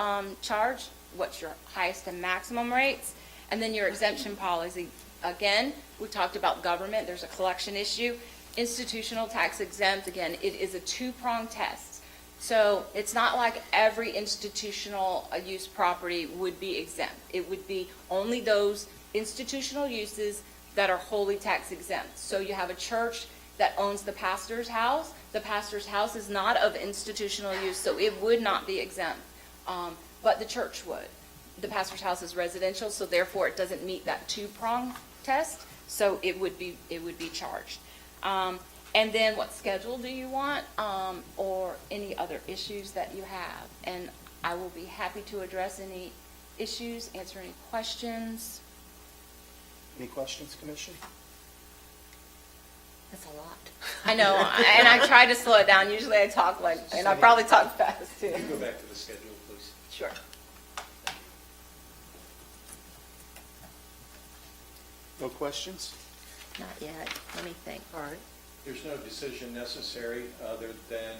charge, what's your highest and maximum rates, and then your exemption policy. Again, we talked about government, there's a collection issue. Institutional tax exempt, again, it is a two-pronged test. So it's not like every institutional use property would be exempt. It would be only those institutional uses that are wholly tax exempt. So you have a church that owns the pastor's house. The pastor's house is not of institutional use, so it would not be exempt, but the church would. The pastor's house is residential, so therefore it doesn't meet that two-prong test, so it would be charged. And then what schedule do you want, or any other issues that you have? And I will be happy to address any issues, answer any questions. Any questions, Commission? That's a lot. I know, and I try to slow it down. Usually I talk and I probably talk fast too. Can you go back to the schedule, please? Sure. No questions? Not yet, let me think. All right. There's no decision necessary other than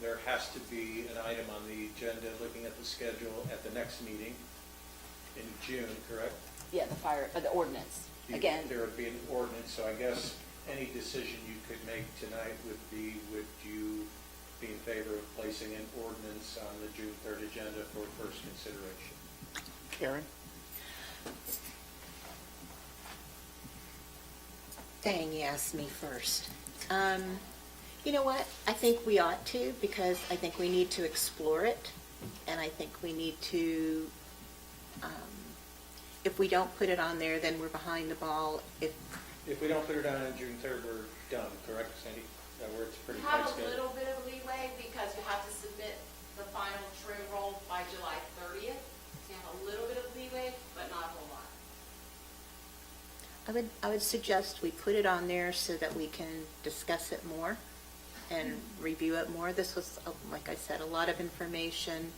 there has to be an item on the agenda, looking at the schedule at the next meeting in June, correct? Yeah, the ordinance. Again, There would be an ordinance, so I guess any decision you could make tonight would be, would you be in favor of placing an ordinance on the June 3rd agenda for first consideration? Karen? Dang, you asked me first. You know what? I think we ought to, because I think we need to explore it, and I think we need to, if we don't put it on there, then we're behind the ball. If we don't put it on June 3rd, we're done, correct, Sandy? Where it's pretty You tight have a schedule. little bit of leeway because you have to submit the final trim roll by July 30th. So you have a little bit of leeway, but not a whole lot. I would suggest we put it on there so that we can discuss it more and review it more. This was, like I said, a lot of information.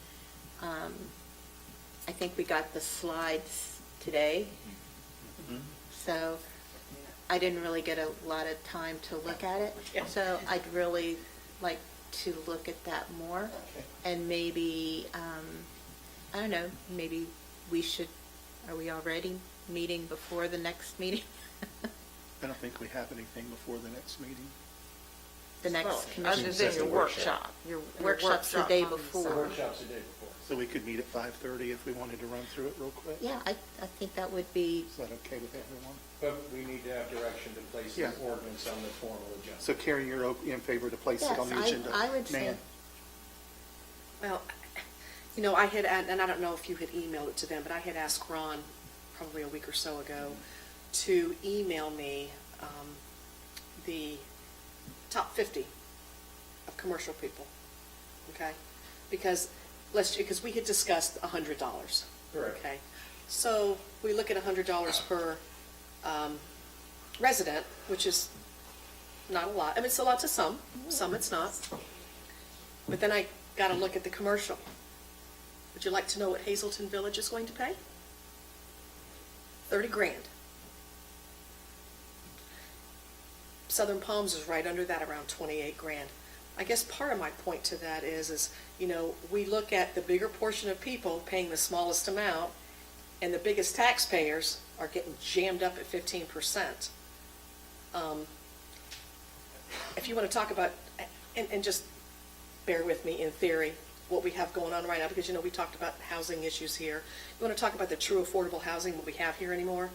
I think we got the slides today, so I didn't really get a lot of time to look at it. Yeah. So I'd really like to look at that more, and maybe, I don't know, maybe we should, are we already meeting before the next meeting? I don't think we have anything before the next meeting. The next Other commission? than your workshop. Your Workshop's the workshop day on the before. side. Workshop's the day before. So we could meet at 5:30 if we wanted to run through it real quick? Yeah, I think that would be, Is that okay with everyone? But we need to have direction to place Yeah. the ordinance on the formal agenda. So Karen, you're in favor to place it yes, on the agenda? I would say, Nan? Well, you know, I had, and I don't know if you had emailed it to them, but I had asked Ron probably a week or so ago to email me the top 50 of commercial people, okay? Because we had discussed $100. Correct. Okay, so we look at $100 per resident, which is not a lot. I mean, it's a lot to some it's not. But then I got to look at the commercial. Would you like to know what Hazelton Village is going to pay? 30 grand. Southern Palms is right under that, around 28 grand. I guess part of my point to that is, you know, we look at the bigger portion of people paying the smallest amount, and the biggest taxpayers are getting jammed up at 15%. If you want to talk about, and just bear with me in theory, what we have going on right now, because, you know, we talked about housing issues here. You want to talk about the true affordable housing, what we have here anymore,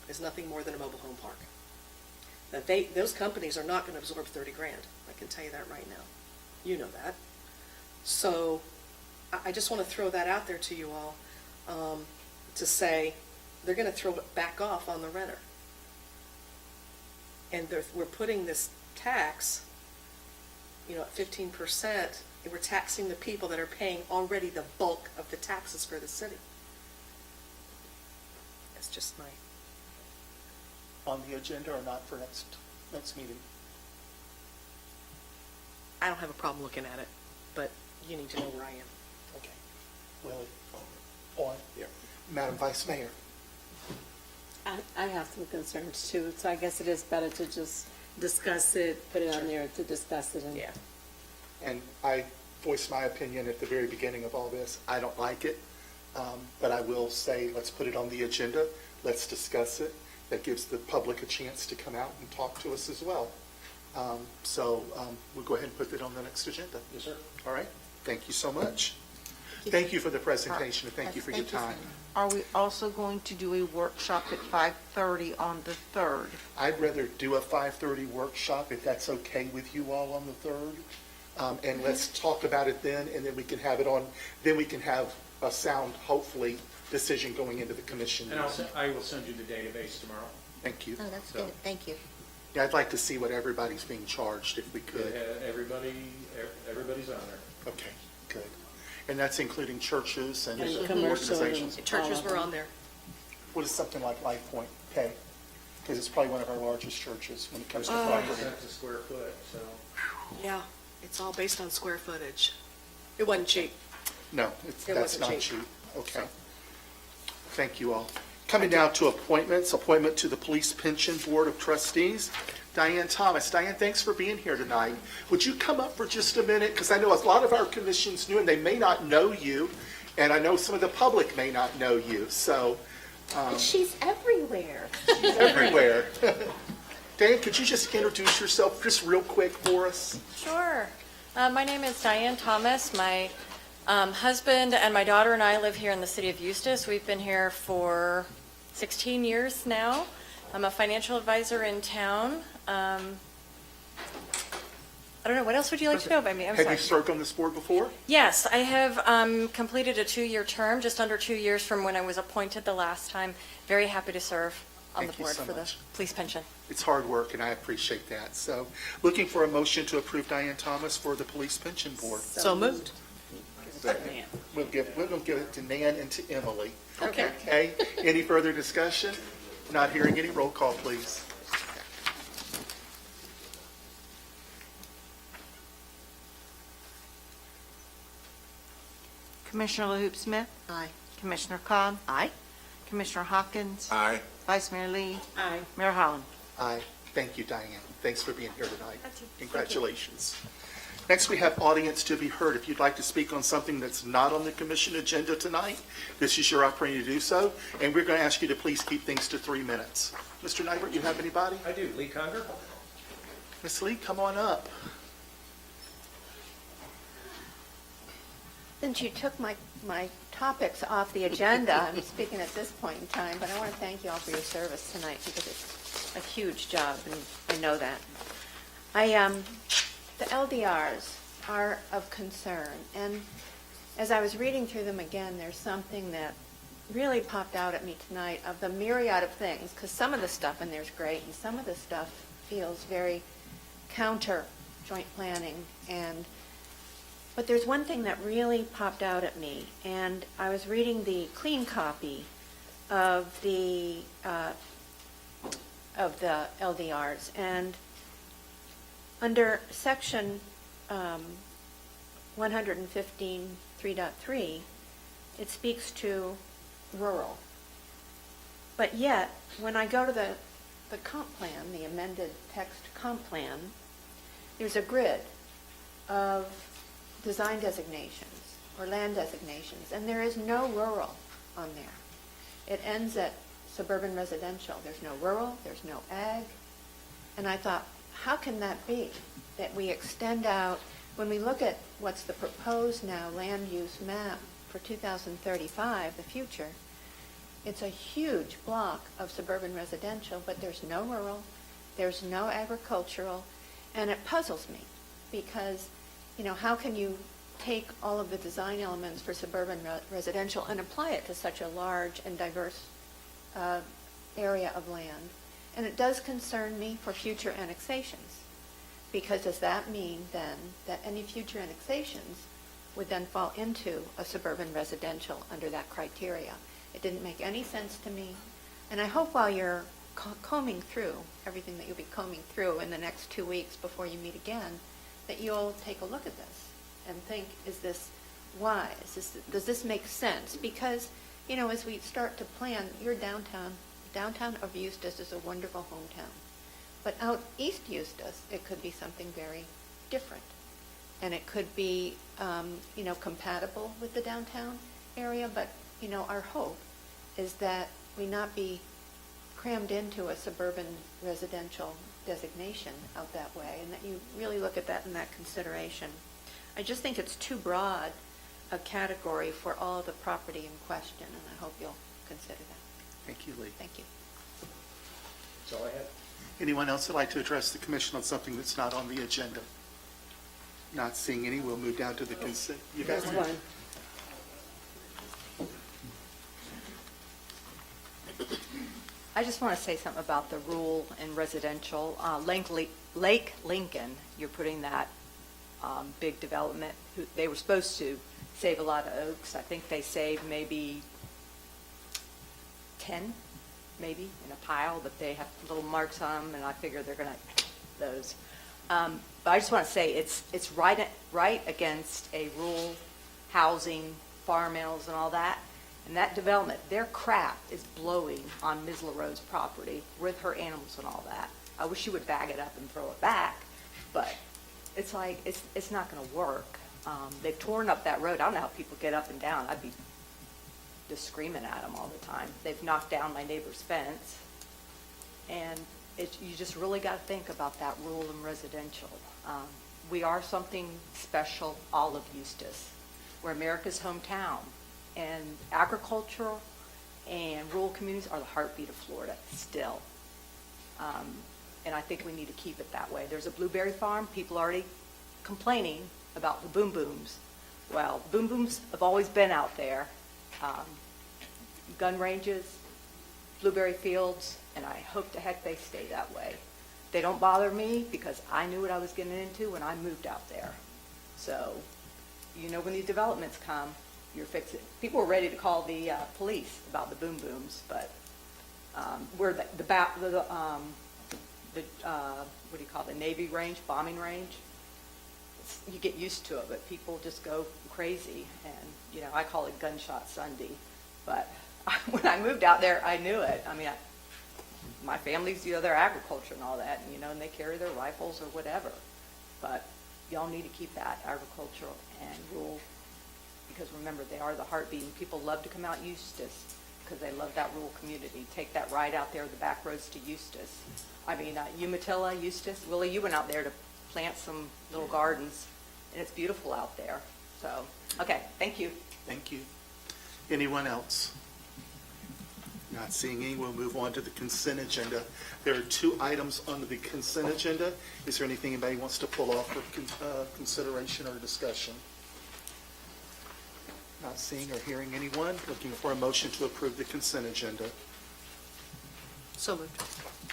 is nothing more than a mobile home park. Now, those companies are not going to absorb 30 grand. I can tell you that right now. You know that. So I just want to throw that out there to you all, to say they're going to throw it back off on the renter. And we're putting this tax, you know, at 15%, and we're taxing the people that are paying already the bulk of the taxes for the city. That's just my... On the agenda or not for next meeting? I don't have a problem looking at it, but you need to know where I am. Okay. Willie? On? Yeah. Madam Vice Mayor? I have some concerns too, so I guess it is better to just discuss it, put it on there to discuss it. Yeah. And I voiced my opinion at the very beginning of all this. I don't like it, but I will say, let's put it on the agenda. Let's discuss it. That gives the public a chance to come out and talk to us as well. So we'll go ahead and put that on the next agenda. Yes, sir. All right. Thank you so much. Thank you for the presentation, and thank you for your time. Are we also going to do a workshop at 5:30 on the 3rd? I'd rather do a 5:30 workshop, if that's okay with you all on the 3rd. And let's talk about it then, and then we can have it on, then we can have a sound, hopefully, decision going into the commission. And I will send you the database tomorrow. Thank you. oh, that's So, good, thank you. Yeah, I'd like to see what everybody's being charged, if we could. Everybody's on there. Okay, good. And that's including churches and And commercial and- organizations. Churches were on there. What is something like Life Point pay? Because it's probably one of our largest churches when it comes to $5 property. cents a square foot, so. Yeah, it's all based on square footage. It wasn't cheap. No, It that's wasn't not cheap. cheap. Okay. Thank you all. Coming down to appointments, appointment to the Police Pension Board of Trustees. Diane Thomas. Diane, thanks for being here tonight. Would you come up for just a minute? Because I know a lot of our commission's new and they may not know you, and I know some of the public may not know you, so She's everywhere. everywhere. Diane, could you just introduce yourself just real quick for us? Sure. My name is Diane Thomas. My husband and my daughter and I live here in the city of Eustis. We've been here for 16 years now. I'm a financial advisor in town. I don't know, what else would you like to know about me? I'm Have sorry. you served on this board before? Yes, I have completed a 2-year term, just under 2 years from when I was appointed the last time. Very happy to serve on Thank the you board so for the much. police pension. It's hard work, and I appreciate that. So, looking for a motion to approve Diane Thomas for the Police Pension Board. So moved. We're going to give it to Nan and to Emily. Okay. Okay? Any further discussion? Not hearing any. Roll call, please. Commissioner LeHeup-Smith, Aye. Commissioner Cobb, Aye. Commissioner Hopkins, Aye. Vice Mayor Lee, Aye. Mayor Holland. Aye. Thank you, Diane. Thanks for being here tonight. Congratulations. Next, we have audience to be heard. If you'd like to speak on something that's not on the commission agenda tonight, this is your opportunity to do so. And we're going to ask you to please keep things to 3 minutes. Mr. Nybert, you have anybody? I do. Lee Conger? Ms. Lee, come on up. Since you took my topics off the agenda, I'm speaking at this point in time, but I want to thank you all for your service tonight because it's a huge job, and I know that. The LDRs are of concern, and as I was reading through them again, there's something that really popped out at me tonight of the myriad of things, because some of the stuff in there is great, and some of the stuff feels very counter joint planning, but there's one thing that really popped out at me, and I was reading the clean copy of the LDRs, and under section 115.3.3, it speaks to rural. But yet, when I go to the comp plan, the amended text comp plan, there's a grid of design designations or land designations, and there is no rural on there. It ends at suburban residential. There's no rural, there's no ag. And I thought, how can that be? That we extend out, when we look at what's the proposed now land use map for 2035, the future, it's a huge block of suburban residential, but there's no rural, there's no agricultural, and it puzzles me because, how can you take all of the design elements for suburban residential and apply it to such a large and diverse area of land? And it does concern me for future annexations, because does that mean then that any future annexations would then fall into a suburban residential under that criteria? It didn't make any sense to me, and I hope while you're combing through everything that you'll be combing through in the next 2 weeks before you meet again, that you'll take a look at this and think, is this wise? Does this make sense? Because, as we start to plan, your downtown of Eustis is a wonderful hometown. But out east Eustis, it could be something very different. And it could be, compatible with the downtown area, but, our hope is that we not be crammed into a suburban residential designation out that way, and that you really look at that in that consideration. I just think it's too broad a category for all the property in question, and I hope you'll consider that. Thank you, Lee. Thank you. That's all I have. Anyone else would like to address the commission on something that's not on the agenda? Not seeing any, we'll move down to the consent. You guys There's want- one. I just want to say something about the rural and residential. Lake Lincoln, you're putting that big development. They were supposed to save a lot of oaks. I think they saved maybe 10, maybe, in a pile, but they have little marks on them, and I figure they're going to those. But I just want to say it's right against a rural housing, farm mills and all that. And that development, their crap is blowing on Ms. LaRoe's property with her animals and all that. I wish she would bag it up and throw it back, but it's like, it's not gonna work. They've torn up that road. I don't know how people get up and down. I'd be just screaming at them all the time. They've knocked down my neighbor's fence. And you just really got to think about that rural and residential. We are something special, all of Eustis. We're America's hometown. And agricultural and rural communities are the heartbeat of Florida still. And I think we need to keep it that way. There's a blueberry farm. People are already complaining about the boom booms. Well, boom booms have always been out there. Gun ranges, blueberry fields, and I hope to heck they stay that way. They don't bother me because I knew what I was getting into when I moved out there. So, when these developments come, you're fixing. People were ready to call the police about the boom booms, but we're what do you call it, the Navy range, bombing range. You get used to it, but people just go crazy, and I call it Gunshot Sunday. But when I moved out there, I knew it. I mean, my family's, they're agriculture and all that, and they carry their rifles or whatever. But y'all need to keep that agricultural and rural, because remember, they are the heartbeat, and people love to come out Eustis because they love that rural community. Take that ride out there, the back roads to Eustis. I mean, Umatilla, Eustis. Willie, you went out there to plant some little gardens, and it's beautiful out there. So, okay, thank you. Thank you. Anyone else? Not seeing any, we'll move on to the consent agenda. There are 2 items on the consent agenda. Is there anything anybody wants to pull off for consideration or discussion? Not seeing or hearing anyone. Looking for a motion to approve the consent agenda. So moved.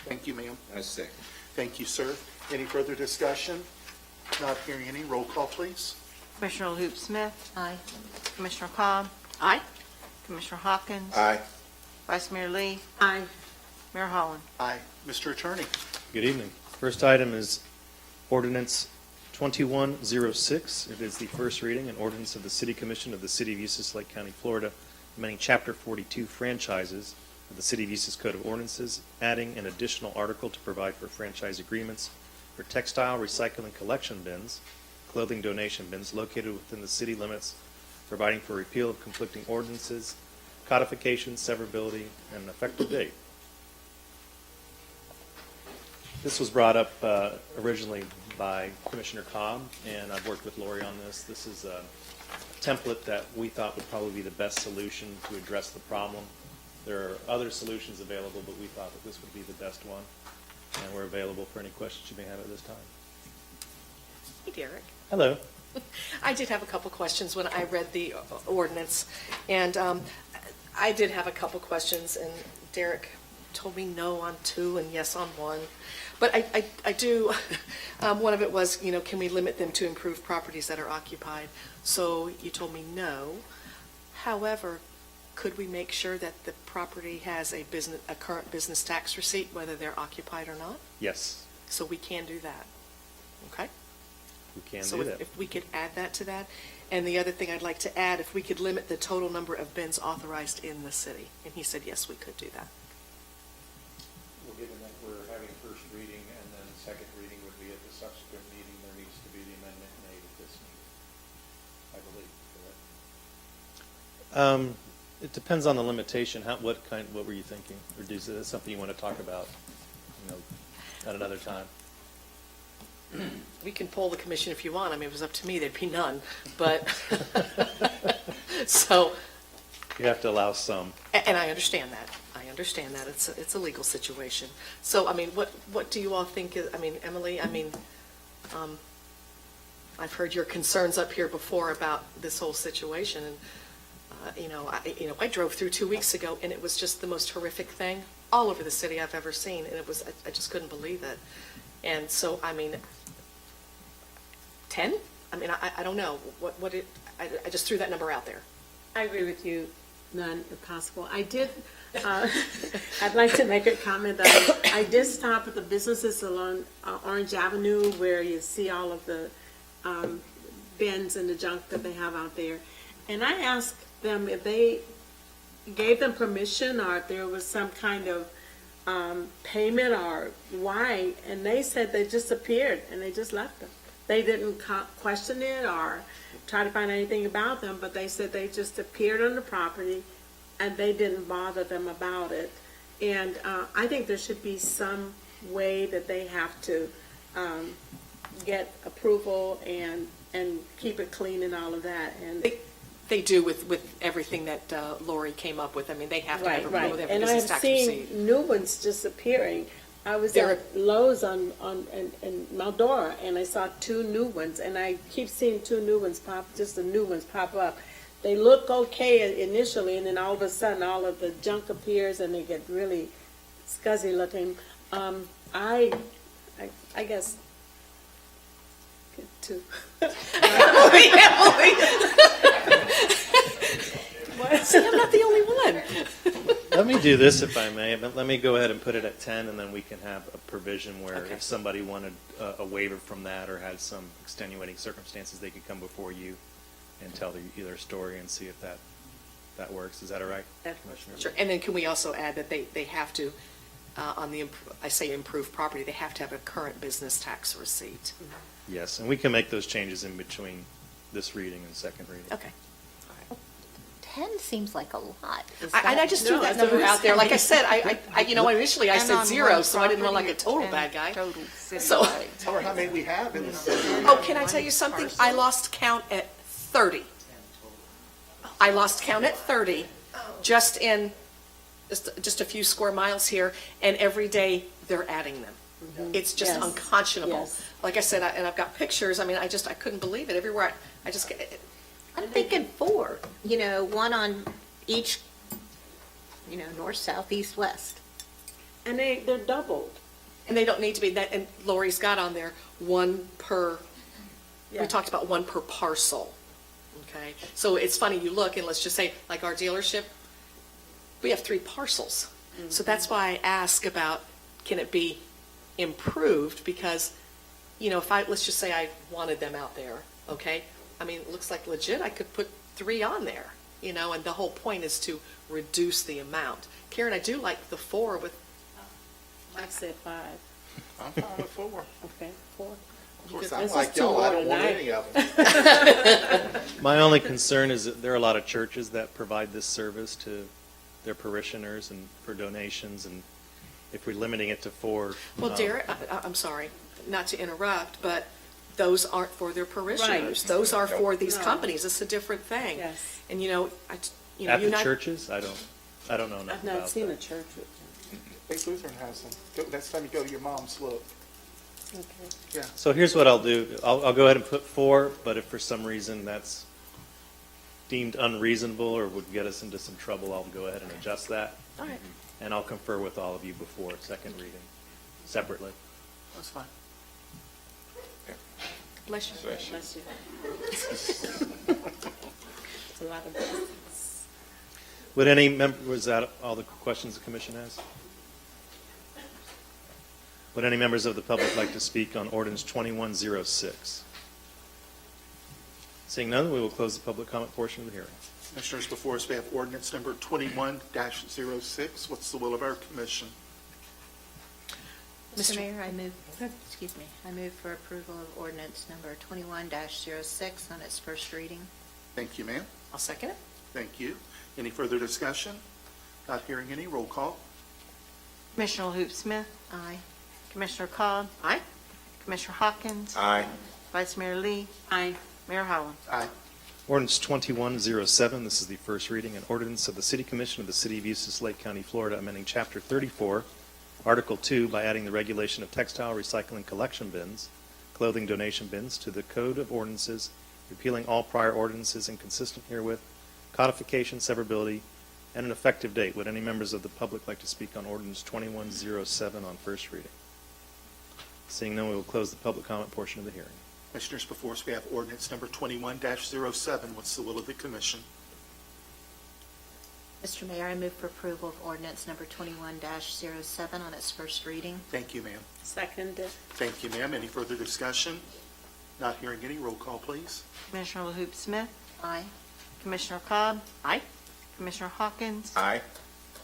Thank you, ma'am. I second. Thank you, sir. Any further discussion? Not hearing any. Roll call, please. Commissioner LeHeup-Smith, Aye. Commissioner Cobb, Aye. Commissioner Hopkins, Aye. Vice Mayor Lee, Aye. Mayor Holland. Aye. Mr. Attorney. Good evening. First item is Ordinance 2106. It is the first reading, an ordinance of the City Commission of the City of Eustis, Lake County, Florida, amending Chapter 42 franchises of the City of Eustis Code of Ordinances, adding an additional article to provide for franchise agreements for textile recycling collection bins, clothing donation bins located within the city limits, providing for repeal of conflicting ordinances, codification, severability, and an effective date. This was brought up originally by Commissioner Cobb, and I've worked with Lori on this. This is a template that we thought would probably be the best solution to address the problem. There are other solutions available, but we thought that this would be the best one, and we're available for any questions you may have at this time. Hey, Derek. Hello. I did have a couple questions when I read the ordinance, and I did have a couple questions, and Derek told me no on 2 and yes on 1. But I do, one of it was, can we limit them to improved properties that are occupied? So you told me no. However, could we make sure that the property has a current business tax receipt, whether they're occupied or not? Yes, So we can do that. Okay? we can So do that. if we could add that to that. And the other thing I'd like to add, if we could limit the total number of bins authorized in the city. And he said, yes, we could do that. Well, given that we're having first reading and then second reading would be at the subsequent meeting, there needs to be the amendment made at this meeting, I believe, correct? It depends on the limitation. What were you thinking? Or is that something you want to talk about, at another time? We can poll the commission if you want. I mean, if it was up to me, there'd be none. But, so. You have to allow some. And I understand that. I understand that. It's a legal situation. So, I mean, what do you all think is, I mean, Emily, I've heard your concerns up here before about this whole situation. And, I drove through 2 weeks ago, and it was just the most horrific thing all over the city I've ever seen. And I just couldn't believe it. And so, 10? I don't know. I just threw that number out there. I agree with you, none if possible. I did, I'd like to make a comment that I did stop at the businesses along Orange Avenue where you see all of the bins and the junk that they have out there. And I asked them if they gave them permission or if there was some kind of payment or why, and they said they just appeared and they just left them. They didn't question it or try to find anything about them, but they said they just appeared on the property and they didn't bother them about it. And I think there should be some way that they have to get approval and keep it clean and all of that. And They do with everything that Lori came up with. I mean, they have to have right, approval right. with every And business I've tax seen receipt. new ones disappearing. I was There at Lowe's in Maldora, and I saw 2 new ones, and I keep seeing 2 new ones just the new ones pop up. They look okay initially, and then all of a sudden, all of the junk appears, and they get really scuzzy looking. I guess, get 2. See, I'm not the only one. Let me do this if I may, but let me go ahead and put it at 10, and then we can have a provision where Okay. if somebody wanted a waiver from that or had some extenuating circumstances, they could come before you and tell their story and see if that works. Is that all right, Commissioner? Sure. And then can we also add that they have to, on the, I say improved property, they have to have a current business tax receipt. Yes, and we can make those changes in between this reading and second reading. Okay. 10 seems like a lot. And I just threw that number out there. Like I said, initially I And said on 0, one so I didn't want like a property total and bad guy. total city So, wide. Tell her how many we have in the city. oh, can I tell you something? I lost count at 30. I lost count at 30, just in just a few square miles here, and every day they're adding them. It's just Yes. unconscionable. Yes. Like I said, and I've got pictures. I mean, I couldn't believe it. Everywhere I just. I'm thinking 4, one on each, north, south, east, west. And they're doubled. And they don't need to be that, and Lori's got on there, 1 per, Yeah. we talked about 1 per parcel, okay? So it's funny, you look, and let's just say, like our dealership, we have 3 parcels. So that's why I ask about, can it be improved? Because, let's just say I wanted them out there, okay? I mean, it looks like legit, I could put 3 on there, and the whole point is to reduce the amount. Karen, I do like the 4 with, I said 5. I'm fine with 4. Okay, 4. Of course, This I'm is like too y'all, I low don't want tonight. any of them. My only concern is that there are a lot of churches that provide this service to their parishioners and for donations, and if we're limiting it to 4. well, Derek, I'm sorry, not to interrupt, but those aren't for their parishioners. Those are for these No. companies. It's a different thing. Yes. And, At the churches, I don't know enough I've not about seen a that. church with them. Faith Lutheran has them. Next time you go to your mom's, look. Okay. Yeah. So here's what I'll do. I'll go ahead and put 4, but if for some reason that's deemed unreasonable or would get us into some trouble, I'll go ahead and adjust that. All right. And I'll confer with all of you before second reading, separately. That's fine. Bless you. Bless you. It's a lot of business. Would any member, was that all the questions the commission has? Would any members of the public like to speak on ordinance 2106? Seeing none, we will close the public comment portion of the hearing. Commissioners, before us, we have ordinance number 21-06. What's the will of our commission? Mr. Mayor, I move for approval of ordinance number 21-06 on its first reading. Thank you, ma'am. I'll second it. Thank you. Any further discussion? Not hearing any. Roll call. Commissioner LeHeup-Smith, Aye. Commissioner Cobb, Aye. Commissioner Hawkins, Aye. Vice Mayor Lee, Aye. Mayor Holland. Aye. Ordinance 2107, this is the first reading, an ordinance of the City Commission of the City of Eustis, Lake County, Florida, amending Chapter 34, Article 2 by adding the regulation of textile recycling collection bins, clothing donation bins to the Code of Ordinances, repealing all prior ordinances inconsistent herewith, codification, severability, and an effective date. Would any members of the public like to speak on ordinance 2107 on first reading? Seeing none, we will close the public comment portion of the hearing. Commissioners, before us, we have ordinance number 21-07. What's the will of the commission? Mr. Mayor, I move for approval of ordinance number 21-07 on its first reading. Thank you, ma'am. Seconded. Thank you, ma'am. Any further discussion? Not hearing any. Roll call, please. Commissioner LeHeup-Smith, Aye. Commissioner Cobb, Aye. Commissioner Hawkins. Aye.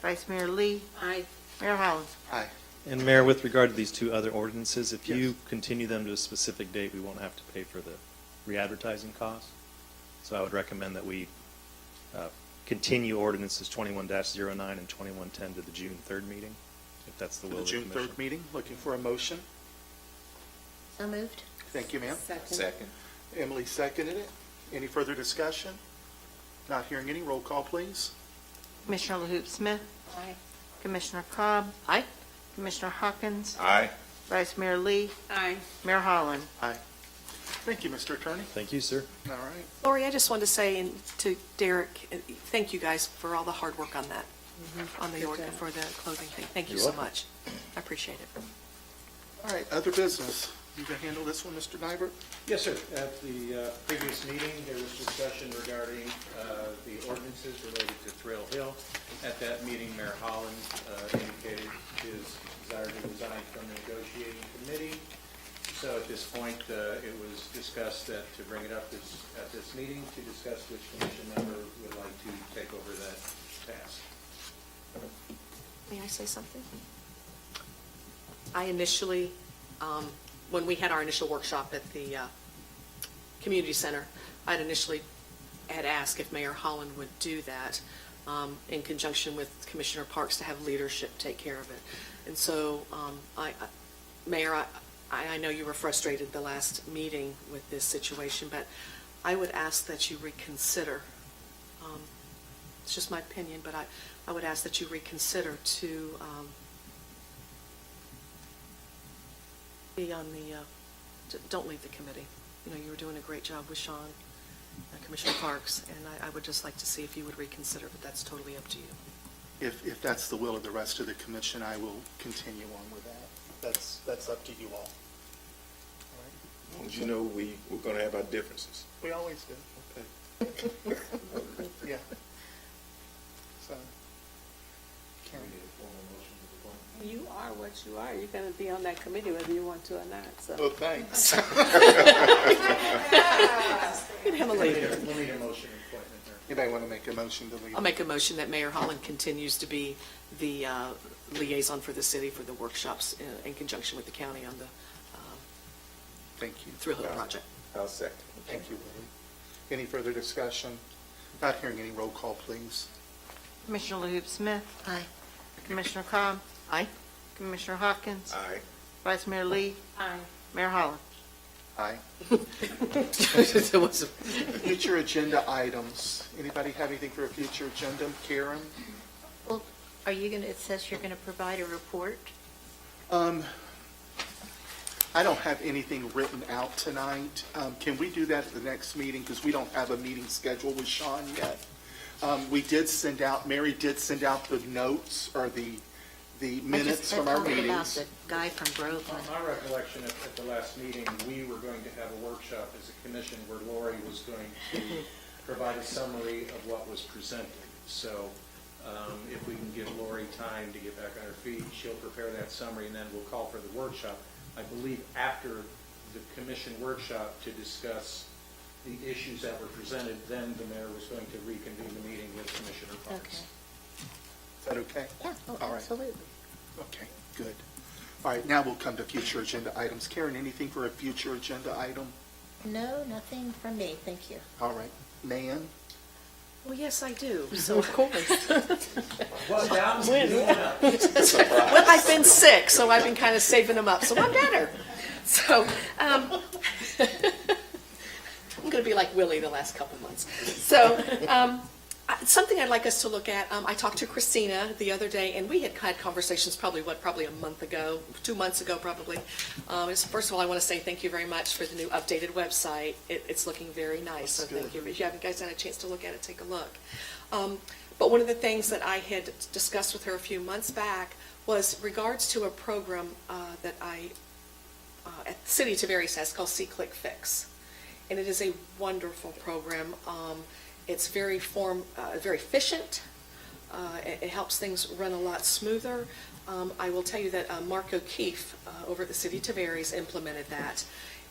Vice Mayor Lee. Aye. Mayor Holland. Aye. And Mayor, with regard to these two other ordinances, if Yes. you continue them to a specific date, we won't have to pay for the re-advertising costs. So I would recommend that we continue ordinances 21-09 and 2110 to the June 3rd meeting, if that's the will The of the June commission. 3rd meeting, looking for a motion. So moved. Thank you, ma'am. Second. Emily seconded it. Any further discussion? Not hearing any. Roll call, please. Commissioner LeHeup-Smith. Aye. Commissioner Cobb. Aye. Commissioner Hawkins. Aye. Vice Mayor Lee. Aye. Mayor Holland. Aye. Thank you, Mr. Attorney. Thank you, sir. All right. Lori, I just wanted to say to Derek, thank you guys for all the hard work on that, on the order, for the clothing thing. Thank you You're so welcome. much. I appreciate it. All right, other business. You can handle this one, Mr. Nybert? Yes, sir. At the previous meeting, there was discussion regarding the ordinances related to Trail Hill. At that meeting, Mayor Holland indicated his desire to resign from the negotiating committee. So at this point, it was discussed that to bring it up at this meeting to discuss which commission member would like to take over that task. May I say something? I initially, when we had our initial workshop at the community center, I'd initially had asked if Mayor Holland would do that in conjunction with Commissioner Parks to have leadership take care of it. And so, Mayor, I know you were frustrated the last meeting with this situation, but I would ask that you reconsider. It's just my opinion, but I would ask that you reconsider to be on the, don't leave the committee. You know, you were doing a great job with Sean, Commissioner Parks, and I would just like to see if you would reconsider, but that's totally up to you. If that's the will of the rest of the commission, I will continue on with that. That's up to you all. All right. You know, we're going to have our differences. We always do. Okay. Yeah. So, Karen. You are what you are. You're going to be on that committee whether you want to or not, so. Well, thanks. Get him a leader. We'll need a motion appointment there. Anybody want to make a motion to leave? I'll make a motion that Mayor Holland continues to be the liaison for the city for the workshops in conjunction with the county on the Thank you. Thrill Hill project. I'll second. Thank you, Willie. Any further discussion? Not hearing any. Roll call, please. Commissioner LeHeup-Smith. Aye. Commissioner Cobb. Aye. Commissioner Hawkins. Aye. Vice Mayor Lee. Aye. Mayor Holland. Aye. It was- Future agenda items. Anybody have anything for a future agenda? Karen? Well, are you going to, it says you're going to provide a report? I don't have anything written out tonight. Can we do that at the next meeting? Because we don't have a meeting scheduled with Sean yet. We did send out, Mary did send out the notes or the minutes from our I meetings. about the guy from Groveland. My recollection at the last meeting, we were going to have a workshop as a commission where Lori was going to provide a summary of what was presented. So if we can give Lori time to get back on her feet, she'll prepare that summary, and then we'll call for the workshop. I believe after the commission workshop to discuss the issues that were presented, then the mayor was going to reconvene the meeting with Commissioner Parks. Is that okay? Yeah, oh, All right. absolutely. Okay, good. All right, now we'll come to future agenda items. Karen, anything for a future agenda item? No, nothing from me, thank you. All right. Nan? Well, yes, I do. So of course. Well, I've been sick, so I've been kind of saving them up, so I'm better. So I'm going to be like Willie the last couple months. So something I'd like us to look at, I talked to Christina the other day, and we had had conversations probably a month ago, 2 months ago probably. First of all, I want to say thank you very much for the new updated website. It's looking very nice, so thank you. If you haven't guys had a chance to look at it, take a look. But one of the things that I had discussed with her a few months back was regards to a program that at the City of Tavares has called See-Click Fix. And it is a wonderful program. It's very efficient. It helps things run a lot smoother. I will tell you that Mark O'Keefe over at the City of Tavares implemented that.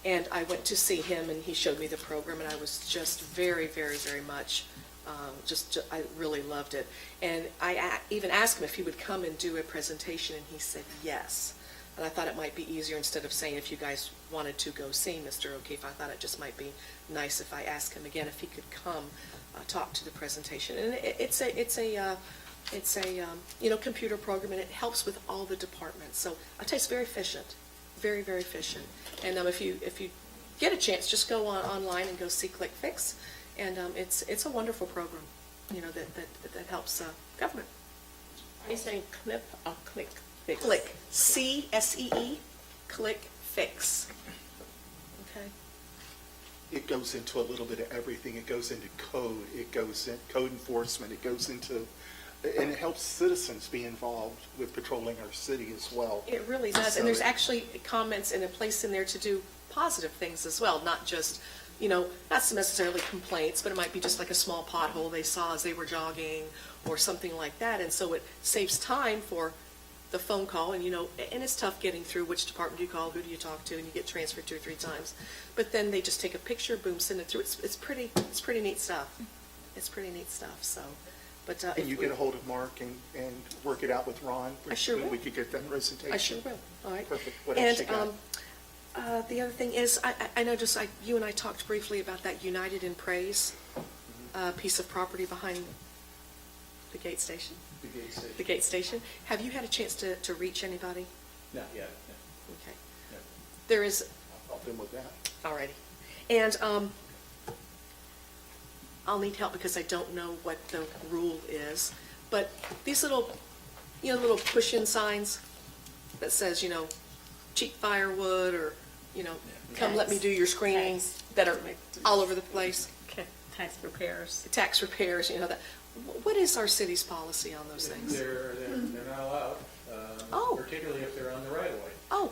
And I went to see him, and he showed me the program, and I was just very, very, very much I really loved it. And I even asked him if he would come and do a presentation, and he said yes. And I thought it might be easier, instead of saying if you guys wanted to go see Mr. O'Keefe, I thought it just might be nice if I asked him again if he could come talk to the presentation. And it's a computer program, and it helps with all the departments. So I tell you, it's very efficient, very, very efficient. And if you get a chance, just go online and go see ClickFix. And it's a wonderful program, that helps government. Are you saying clip or click fix? Click, C-S-E-E, ClickFix. Okay. It goes into a little bit of everything. It goes into code. It goes in code enforcement. It goes into, and it helps citizens be involved with patrolling our city as well. It really does. So And there's actually comments and a place in there to do positive things as well, not just, not necessarily complaints, but it might be just like a small pothole they saw as they were jogging or something like that. And so it saves time for the phone call, and and it's tough getting through which department do you call, who do you talk to, and you get transferred 2 or 3 times. But then they just take a picture, boom, send it through. It's pretty neat stuff. It's pretty neat stuff. So, but And you get a hold of Mark and work it out with Ron. I sure will. We could get that presentation. I sure will. All right. Perfect. What else you got? The other thing is, I know just you and I talked briefly about that United in Praise piece of property behind the gate station. The gate station. The gate station. Have you had a chance to reach anybody? Not yet, no. Okay. No. There is, I'll help them with that. all righty. And I'll need help because I don't know what the rule is. But these little push-in signs that says, cheap firewood, or, come let me do your screening, that are all over the place. Tax repairs. Tax repairs, that. What is our city's policy on those things? They're not allowed, Oh. particularly if they're on the right of way. Oh,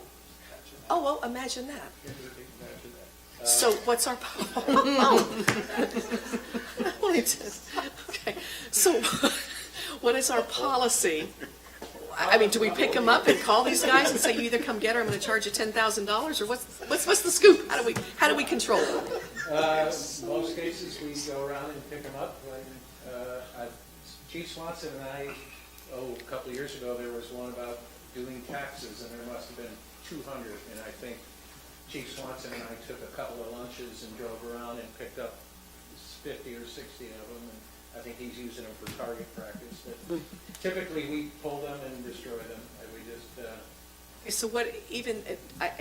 well, imagine that. Imagine that. So what's our, okay, so what is our policy? I mean, do we pick them up and call these guys and say, you either come get her, I'm going to charge you $10,000, or what's the scoop? How do we control it? Most cases, we go around and pick them up. Chief Swanson and I, a couple of years ago, there was one about doing taxes, and there must have been 200, and I think Chief Swanson and I took a couple of lunches and drove around and picked up 50 or 60 of them, and I think he's using them for target practice. But typically, we pull them and destroy them, and we just... So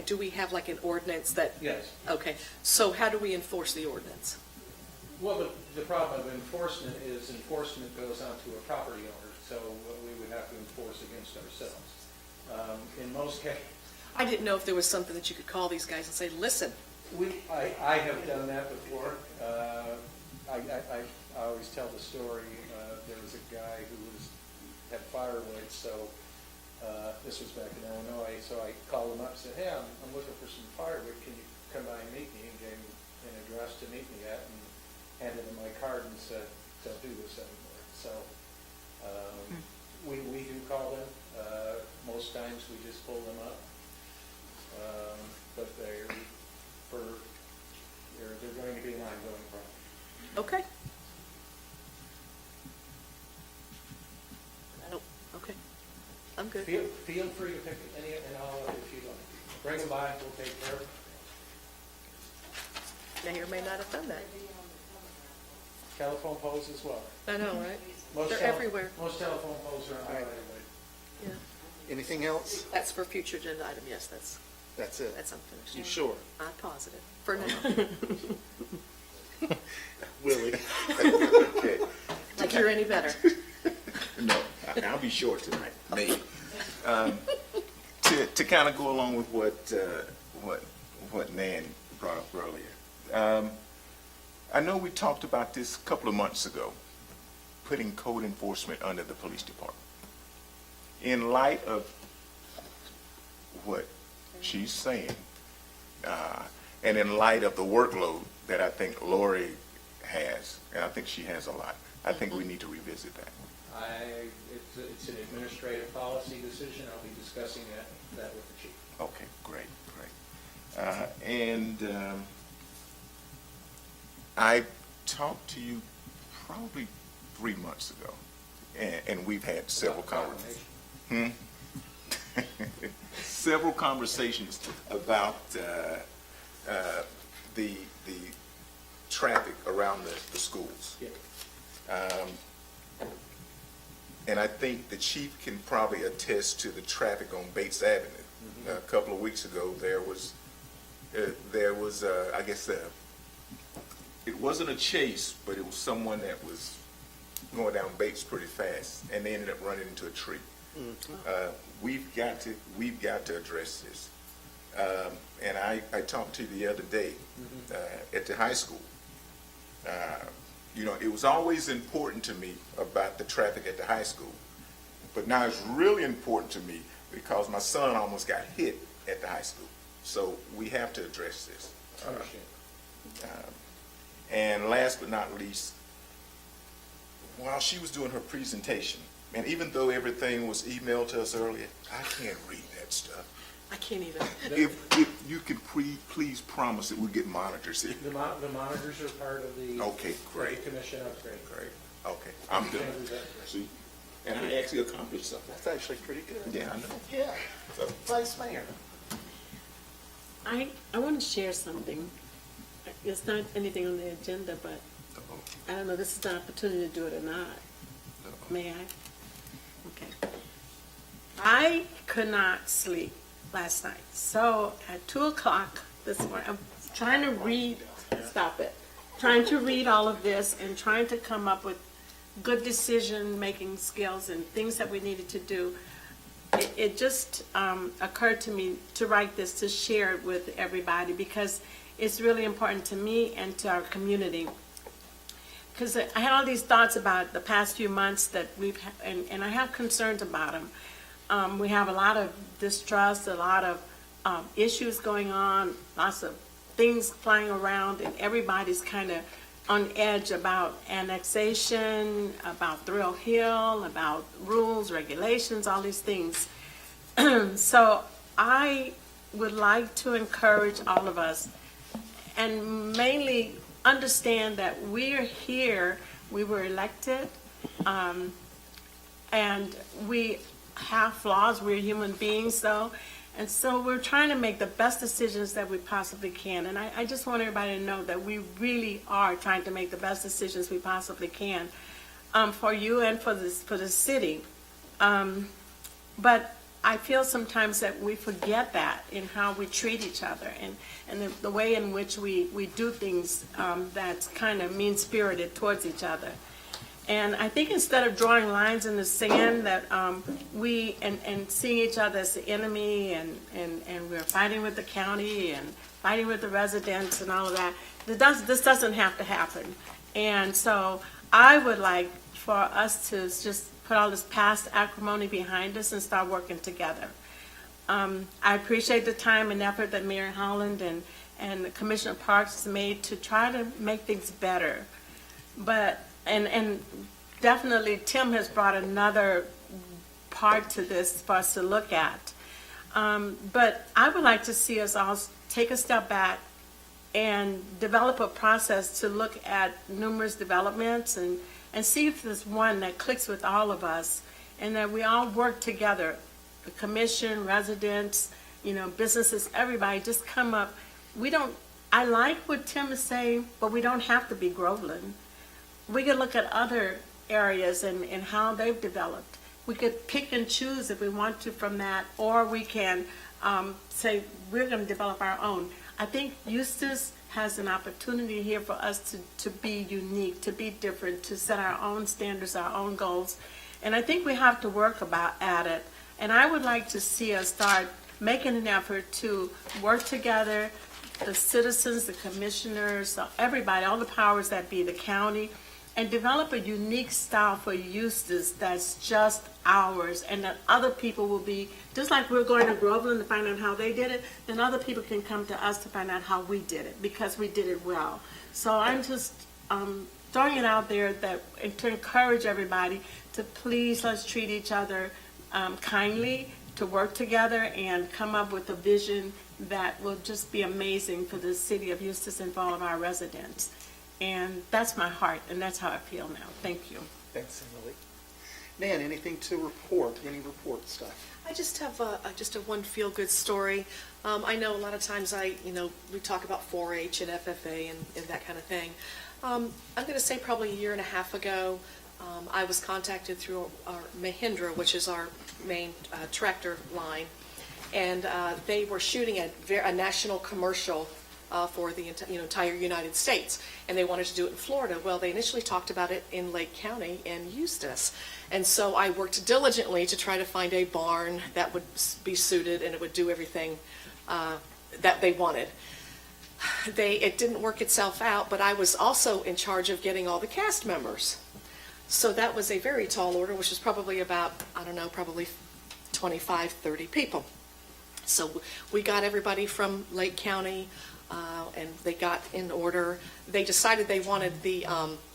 do we have like an ordinance that? Yes. Okay, so how do we enforce the ordinance? Well, the problem of enforcement is enforcement goes onto a property owner, so we would have to enforce against ourselves. In most cases... I didn't know if there was something that you could call these guys and say, listen. I have done that before. I always tell the story. There was a guy who had firewood, so this was back in Illinois, so I called him up and said, hey, I'm looking for some firewood. Can you come by and meet me? And gave me an address to meet me at, and handed him my card and said, don't do this anymore. So we do call them. Most times we just pull them up. But they're going to be an ongoing problem. Okay. Okay. I'm good. Feel free to pick any and all of it if you like. Bring them by, we'll take care of it. May or may not have done that. Telephone poles as well. I know, right? Most They're everywhere. Most telephone poles are on the right of way. Yeah. Anything else? That's for future agenda item, yes, That's it. that's unfinished. You sure? I'm positive, for now. Willie? Okay. Like you're any better. No, I'll be short tonight, maybe. To kind of go along with what Nan brought up earlier. I know we talked about this a couple of months ago, putting code enforcement under the police department. In light of what she's saying, and in light of the workload that I think Lori has, and I think she has a lot, I think we need to revisit that. It's an administrative policy decision. I'll be discussing that with the chief. Okay, great. And I talked to you probably 3 months ago, and we've had several conversations. Several conversations about the traffic around the schools. And I think the chief can probably attest to the traffic on Bates Avenue. A couple of weeks ago, there was I guess, it wasn't a chase, but it was someone that was going down Bates pretty fast, and they ended up running into a tree. We've got to address this. And I talked to you the other day at the high school. It was always important to me about the traffic at the high school, but now it's really important to me because my son almost got hit at the high school. So we have to address this. And last but not least, while she was doing her presentation, and even though everything was emailed to us earlier, I can't read that stuff. I can't either. If you can please promise that we get monitors here. The monitors are part of the. Okay, great. The commission upgrade. Great. Okay, I'm done. See, and I actually accomplished something. That's actually pretty good. Yeah, I know. Yeah. So, Vice Mayor. I want to share something. It's not anything on the agenda, but I don't know, this is the opportunity to do it or not. May I? Okay. I could not sleep last night. So at 2 o'clock this morning, I'm trying to read, trying to read all of this and trying to come up with good decision-making skills and things that we needed to do. It just occurred to me to write this, to share it with everybody, because it's really important to me and to our community. Because I had all these thoughts about the past few months that we've, and I have concerns about them. We have a lot of distrust, a lot of issues going on, lots of things flying around, and everybody's kind of on edge about annexation, about Thrill Hill, about rules, regulations, all these things. So I would like to encourage all of us, and mainly understand that we're here, we were elected, and we have flaws, we're human beings though, and so we're trying to make the best decisions that we possibly can. And I just want everybody to know that we really are trying to make the best decisions we possibly can for you and for the city. But I feel sometimes that we forget that in how we treat each other and the way in which we do things that's kind of mean-spirited towards each other. And I think instead of drawing lines in the sand that we, and seeing each other as the enemy and we're fighting with the county and fighting with the residents and all of that, this doesn't have to happen. And so I would like for us to just put all this past acrimony behind us and start working together. I appreciate the time and effort that Mayor Holland and Commissioner Parks has made to try to make things better. But and definitely Tim has brought another part to this for us to look at. But I would like to see us all take a step back and develop a process to look at numerous developments and see if there's one that clicks with all of us and that we all work together, the commission, residents, businesses, everybody, just come up. I like what Tim is saying, but we don't have to be Groveland. We could look at other areas and how they've developed. We could pick and choose if we want to from that, or we can say we're going to develop our own. I think Eustis has an opportunity here for us to be unique, to be different, to set our own standards, our own goals. And I think we have to work at it. And I would like to see us start making an effort to work together, the citizens, the commissioners, everybody, all the powers that be, the county, and develop a unique style for Eustis that's just ours, and that other people will be, just like we're going to Groveland to find out how they did it, then other people can come to us to find out how we did it, because we did it well. So I'm just throwing it out there and to encourage everybody to please let's treat each other kindly, to work together and come up with a vision that will just be amazing for the city of Eustis and for all of our residents. And that's my heart, and that's how I feel now. Thank you. Thanks, Emily. Nan, anything to report? Any report stuff? I just have just a one feel-good story. I know a lot of times we talk about 4-H and FFA and that kind of thing. I'm going to say probably a year and a half ago, I was contacted through our Mahindra, which is our main tractor line, and they were shooting a national commercial for the entire United States, and they wanted to do it in Florida. Well, they initially talked about it in Lake County and Eustis, and so I worked diligently to try to find a barn that would be suited and it would do everything that they wanted. It didn't work itself out, but I was also in charge of getting all the cast members. So that was a very tall order, which was probably about, I don't know, probably 25, 30 people. So we got everybody from Lake County, and they got in order. They decided they wanted the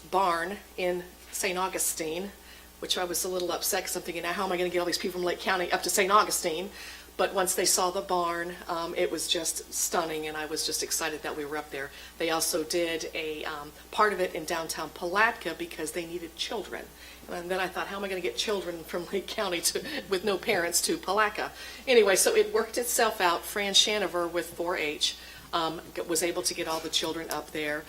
barn in St. Augustine, which I was a little upset because I'm thinking, now how am I going to get all these people from Lake County up to St. Augustine? But once they saw the barn, it was just stunning, and I was just excited that we were up there. They also did a part of it in downtown Palatka because they needed children. And then I thought, how am I going to get children from Lake County with no parents to Palatka? Anyway, so it worked itself out. Fran Shanover with 4-H was able to get all the children up there.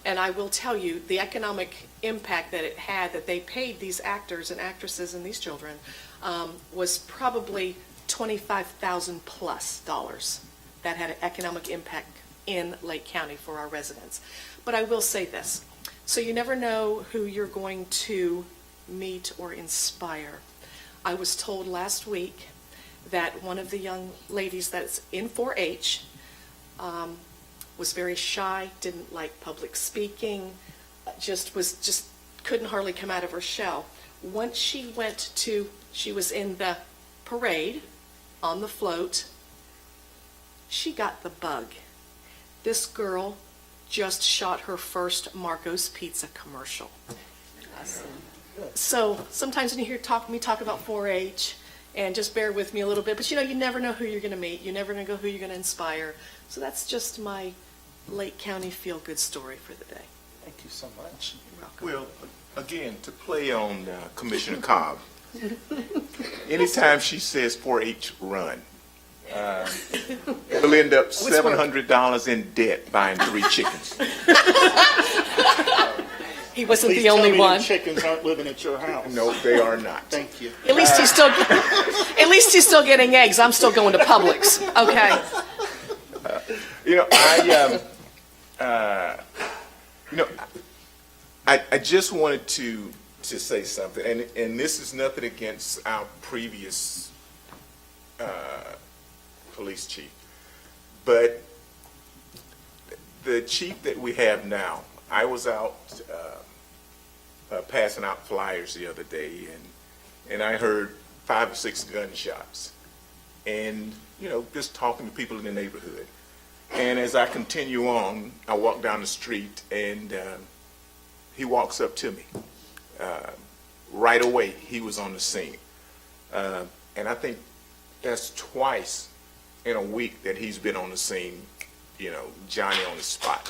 And I will tell you, the economic impact that it had, that they paid these actors and actresses and these children, was probably $25,000 plus that had an economic impact in Lake County for our residents. But I will say this, so you never know who you're going to meet or inspire. I was told last week that one of the young ladies that's in 4-H was very shy, didn't like public speaking, just couldn't hardly come out of her shell. Once she was in the parade on the float, she got the bug. This girl just shot her first Marco's Pizza commercial. So sometimes when you hear me talk about 4-H, and just bear with me a little bit, but you never know who you're going to meet. You never know who you're going to inspire. So that's just my Lake County feel-good story for the day. Thank you so much. Well, again, to play on Commissioner Cobb, anytime she says 4-H run, we'll end up $700 in debt buying 3 chickens. He wasn't Please the only tell me one. the chickens aren't living at your house. No, they are not. Thank you. At least he's still getting eggs. I'm still going to Publix. Okay. I just wanted to say something, and this is nothing against our previous police chief, but the chief that we have now, I was out passing out flyers the other day, and I heard 5 or 6 gunshots, and just talking to people in the neighborhood. And as I continue on, I walk down the street, and he walks up to me. Right away, he was on the scene. And I think that's twice in a week that he's been on the scene, Johnny on the spot.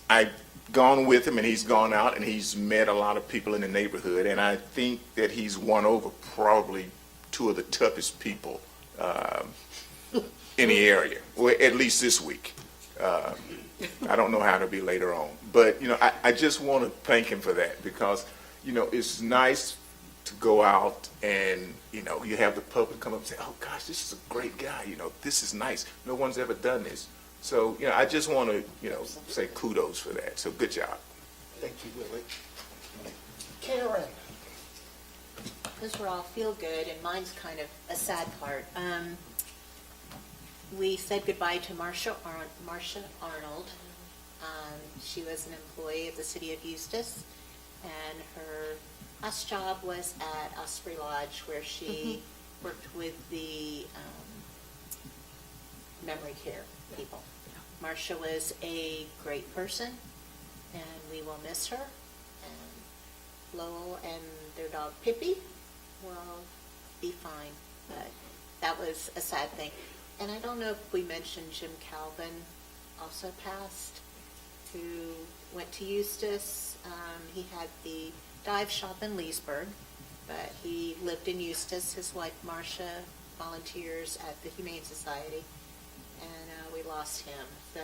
I've gone with him, and he's gone out, and he's met a lot of people in the neighborhood, and I think that he's won over probably 2 of the toughest people in the area, well, at least this week. I don't know how it'll be later on, but I just want to thank him for that, because it's nice to go out and you have the public come up and say, "Oh gosh, this is a great guy. This is nice. No one's ever done this." So I just want to say kudos for that. So good job. Thank you, Willie. Karen. Those were all feel good, and mine's kind of a sad part. We said goodbye to Marcia Arnold. She was an employee of the city of Eustis, and her last job was at Osprey Lodge, where she worked with the memory care people. Marcia was a great person, and we will miss her. And Lowell and their dog Pippi will be fine, but that was a sad thing. And I don't know if we mentioned Jim Kelvin also passed, who went to Eustis. He had the dive shop in Leesburg, but he lived in Eustis. His wife, Marcia, volunteers at the Humane Society, and we lost him. So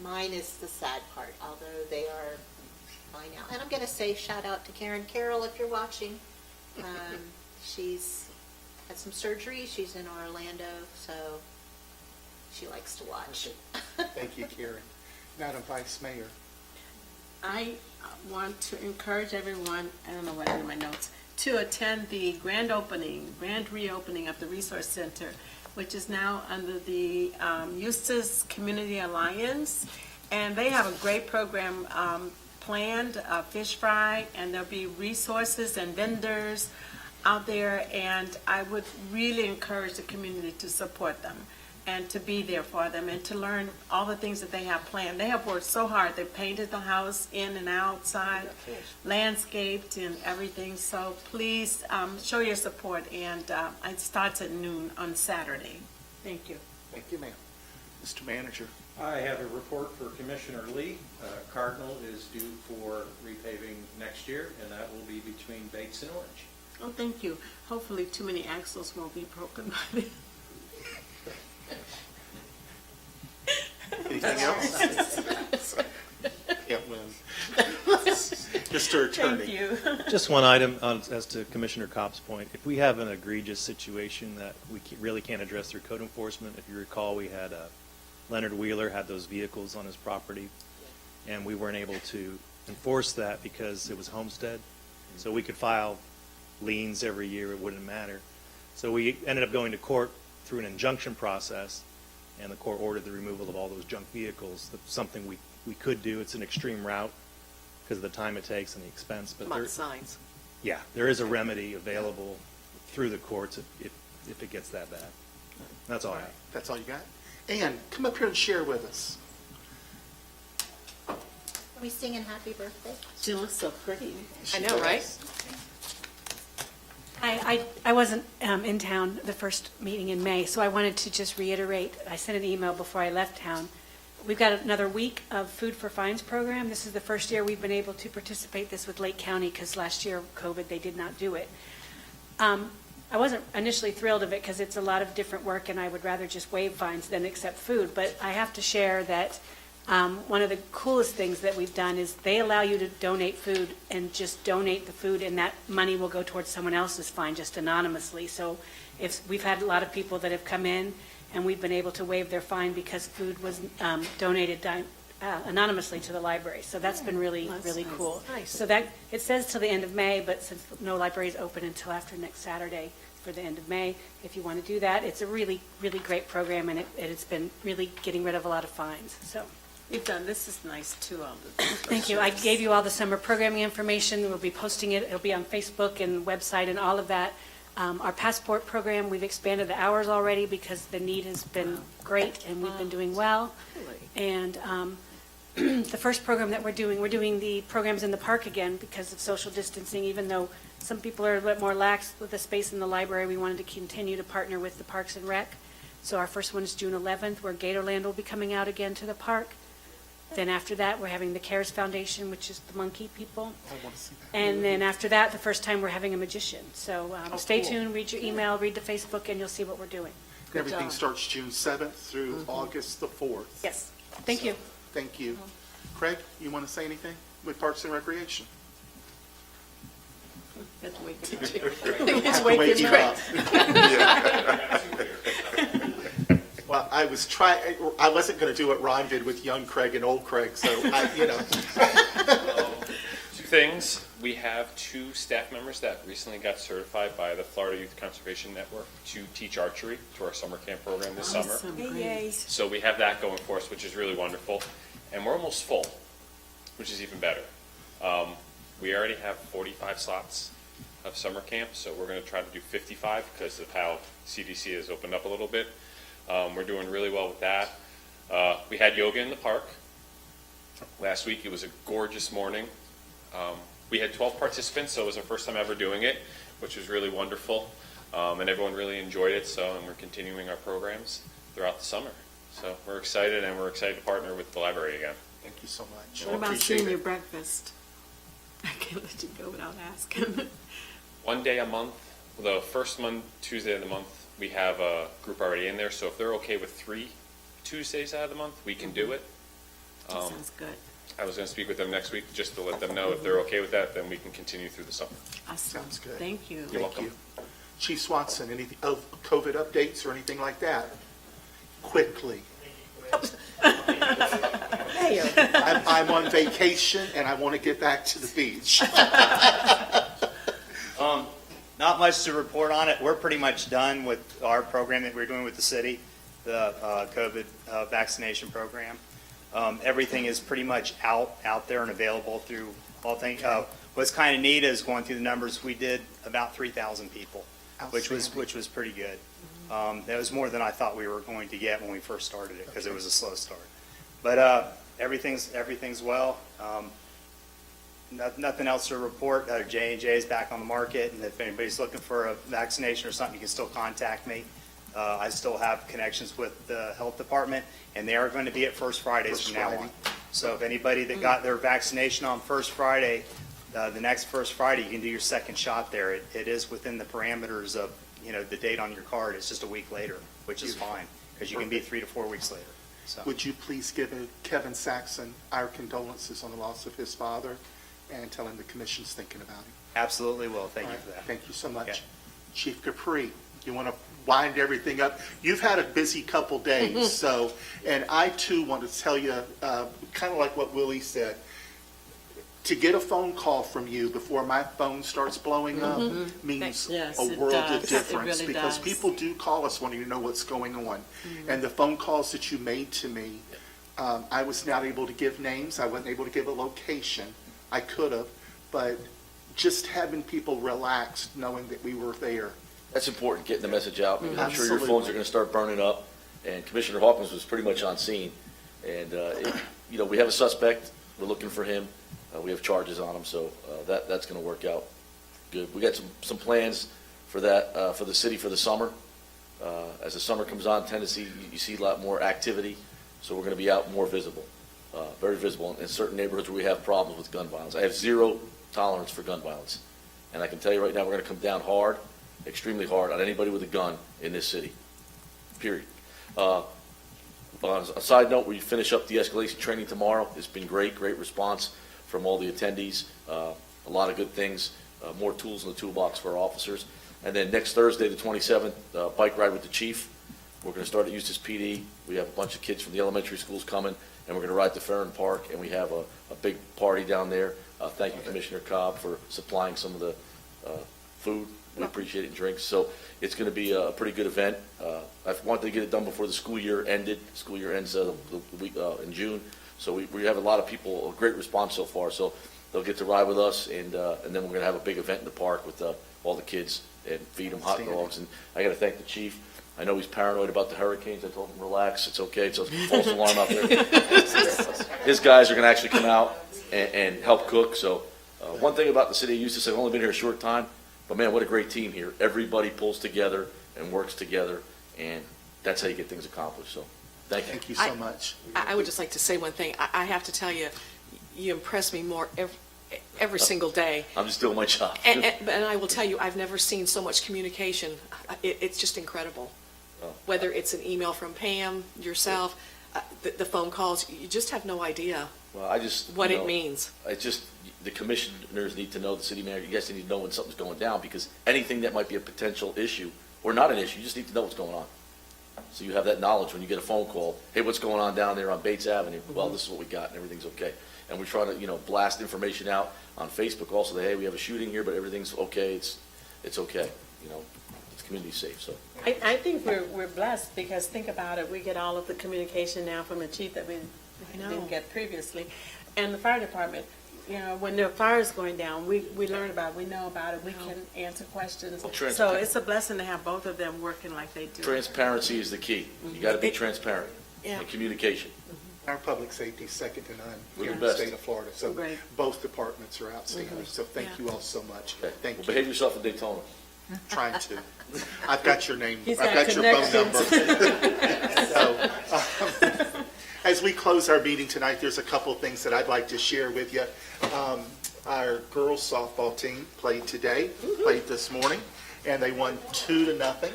mine is the sad part, although they are fine now. And I'm going to say shout out to Karen Carroll if you're watching. She's had some surgery. She's in Orlando, so she likes to watch. Thank you, Karen. Madam Vice Mayor. I want to encourage everyone, I don't know what I have in my notes, to attend the grand reopening of the Resource Center, which is now under the Eustis Community Alliance. And they have a great program planned, fish fry, and there'll be resources and vendors out there. And I would really encourage the community to support them and to be there for them and to learn all the things that they have planned. They have worked so hard. They painted the house in and outside, landscaped and everything. So please show your support. And it starts at noon on Saturday. Thank you. Thank you, ma'am. Mr. Manager. I have a report for Commissioner Lee. Cardinal is due for repaving next year, and that will be between Bates and Orange. Oh, thank you. Hopefully too many axles won't be broken by then. Anything else? Can't win. Mr. Attorney. Thank you. Just one item as to Commissioner Kopp's point. If we have an egregious situation that we really can't address through code enforcement, if you recall, we had Leonard Wheeler had those vehicles on his property, and we weren't able to enforce that because it was homestead. So we could file liens every year, it wouldn't matter. So we ended up going to court through an injunction process, and the court ordered the removal of all those junk vehicles. That's something we could do. It's an extreme route because of the time it takes and the expense. But About signs. yeah, there is a remedy available through the courts if it gets that bad. That's all I have. That's all you got? Ann, come up here and share with us. Are we singing happy birthday? She looks so pretty. I know, right? I wasn't in town the first meeting in May, so I wanted to just reiterate, I sent an email before I left town. We've got another week of Food for Fines program. This is the first year we've been able to participate this with Lake County because last year, COVID, they did not do it. I wasn't initially thrilled of it because it's a lot of different work and I would rather just waive fines than accept food, but I have to share that one of the coolest things that we've done is they allow you to donate food and just donate the food, and that money will go towards someone else's fine just anonymously. So if we've had a lot of people that have come in and we've been able to waive their fine because food was donated anonymously to the library. So that's been really cool. Nice. So that, it says till the end of May, but since no library is open until after next Saturday for the end of May, if you want to do that, it's a really, really great program, and it's been really getting rid of a lot of fines. So. You've done, this is nice too, all the Thank you. I gave you all the summer programming information. We'll be posting it. It'll be on Facebook and website and all of that. Our passport program, we've expanded the hours already because the need has been great and we've been doing well. And the first program that we're doing the programs in the park again because of social distancing. Even though some people are a bit more lax with the space in the library, we wanted to continue to partner with the Parks and Rec. So our first one is June 11th, where Gatorland will be coming out again to the park. Then after that, we're having the CARES Foundation, which is the monkey people. I want to see that. And then after that, the first time, we're having a magician. So stay tuned, read your email, read the Facebook, and you'll see what we're doing. Everything starts June 7th through August the 4th. Yes. Thank you. Thank you. Craig, you want to say anything with Parks and Recreation? That's way too It's waking you up. Well, I wasn't going to do what Ron did with young Craig and old Craig, so Two things. We have 2 staff members that recently got certified by the Florida Youth Conservation Network to teach archery to our summer camp program this summer. Yay. So we have that going for us, which is really wonderful. And we're almost full, which is even better. We already have 45 slots of summer camp, so we're going to try to do 55 because of how CDC has opened up a little bit. We're doing really well with that. We had yoga in the park last week. It was a gorgeous morning. We had 12 participants, so it was our first time ever doing it, which was really wonderful. and everyone really enjoyed it, and we're continuing our programs throughout the summer. So we're excited, and we're excited to partner with the library again. Thank you so much. What about Appreciate senior it. breakfast? I can't let you go without asking. One day a month, the first Tuesday of the month, we have a group already in there, so if they're okay with 3 Tuesdays out of the month, we can do it. That sounds good. I was going to speak with them next week just to let them know if they're okay with that, then we can continue through the summer. Awesome. Sounds good. Thank you. You're Thank welcome. you. Chief Swanson, anything of COVID updates or anything like that? Quickly. I'm on vacation and I want to get back to the beach. Not much to report on it. We're pretty much done with our program that we're doing with the city, the COVID vaccination program. Everything is pretty much out there and available through all things. What's kind of neat is going through the numbers. We did about 3,000 people, which was pretty good. That was more than I thought we were going to get when we first started it because it was a slow start. But everything's well. Nothing else to report. J&J is back on the market, and if anybody's looking for a vaccination or something, you can still contact me. I still have connections with the health department, and they are going to be at First Fridays from now on. So if anybody that got their vaccination on First Friday, the next First Friday, you can do your second shot there. It is within the parameters of the date on your card. It's just a week later, which is fine because you can be 3 to 4 weeks later. So. Would you please give Kevin Saxon our condolences on the loss of his father and tell him the commission's thinking about him? Absolutely will. Thank you All right. for that. Thank you so much. Okay. Chief Capri, you want to wind everything up? You've had a busy couple days, and I too want to tell you, kind of like what Willie said, to get a phone call from you before my phone starts blowing up means Yes, a it world does. of difference It really because does. people do call us wanting to know what's going on. And the phone calls that you made to me, I was not able to give names. I wasn't able to give a location. I could have, but just having people relaxed, knowing that we were there. That's important, getting the message out, because I'm sure your Absolutely. phones are going to start burning up. And Commissioner Hawkins was pretty much on scene. And, we have a suspect. We're looking for him. We have charges on him, so that's going to work out good. We got some plans for that, for the city for the summer. As the summer comes on, Tennessee, you see a lot more activity, so we're going to be out more visible, very visible in certain neighborhoods where we have problems with gun violence. I have zero tolerance for gun violence. And I can tell you right now, we're going to come down hard, extremely hard, on anybody with a gun in this city, period. On a side note, we finish up the escalation training tomorrow. It's been great response from all the attendees. A lot of good things, more tools in the toolbox for our officers. And then next Thursday, the 27th, bike ride with the chief. We're going to start at Eustis PD. We have a bunch of kids from the elementary schools coming, and we're going to ride to Farron Park, and we have a big party down there. Thank you, Commissioner Cobb, for supplying some of the food. We appreciate it, and drinks. So it's going to be a pretty good event. I wanted to get it done before the school year ended. School year ends the week in June. So we have a lot of people, a great response so far. So they'll get to ride with us, and then we're going to have a big event in the park with all the kids and feed them hot dogs. And I got to thank the chief. I know he's paranoid about the hurricanes. I told him, relax, it's okay. It's a false alarm out there. His guys are going to actually come out and help cook. So one thing about the city of Eustis, I've only been here a short time, but man, what a great team here. Everybody pulls together and works together, and that's how you get things accomplished. So thank you. Thank you so much. I would just like to say one thing. I have to tell you, you impress me more every single day. I'm just doing my job. And I will tell you, I've never seen so much communication. It's just incredible. Whether it's an email from Pam, yourself, the phone calls, you just have no idea what it means. The commissioners need to know, the city manager, you guys need to know when something's going down, because anything that might be a potential issue, or not an issue, you just need to know what's going on. So you have that knowledge when you get a phone call, hey, what's going on down there on Bates Avenue? Well, this is what we got, and everything's okay. And we try to, blast information out on Facebook also, that, hey, we have a shooting here, but everything's okay, it's okay, it's community safe, so. I think we're blessed because think about it, we get all of the communication now from the chief that we didn't get previously. And the fire department, when there are fires going down, we learn about it, we know about it, we can answer questions. So it's a blessing to have both of them working like they do. Transparency is the key. You gotta be transparent. Yeah. And communication. Our public safety is second to none We're here the in the best. state of Florida. So Great. both departments are outstanding. So thank you all so much. Okay. Thank Well, you. behave yourself in Daytona. Trying to. I've got your name. He's I've got got your phone connections. number. So, as we close our meeting tonight, there's a couple things that I'd like to share with you. Our girls softball team played today, played this morning, and they won 2-0.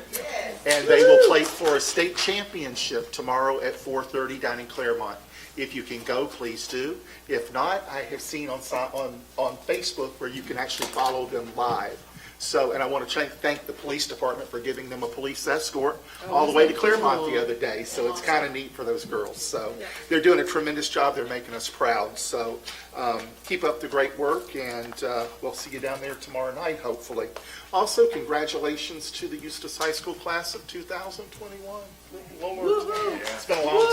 And they will play for a state championship tomorrow at 4:30 down in Claremont. If you can go, please do. If not, I have seen on Facebook where you can actually follow them live. So, and I want to thank the police department for giving them a police escort all the way to Claremont the other day. So it's kind of neat for those girls. So they're doing a tremendous job. They're making us proud. So keep up the great work, and we'll see you down there tomorrow night, hopefully. Also, congratulations to the Eustis High School class of 2021. Lord, it's been a long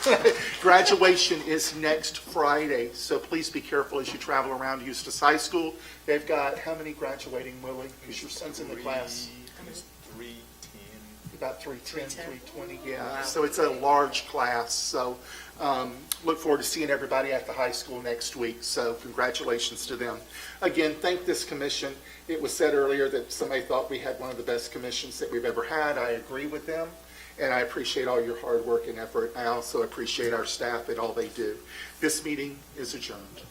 time. Graduation is next Friday, so please be careful as you travel around Eustis High School. They've got how many graduating, Willie? Because your son's in the class. 310. About 310, 320, yeah. So it's a large class. So look forward to seeing everybody at the high school next week. So congratulations to them. Again, thank this commission. It was said earlier that somebody thought we had one of the best commissions that we've ever had. I agree with them. And I appreciate all your hard work and effort. I also appreciate our staff and all they do. This meeting is adjourned.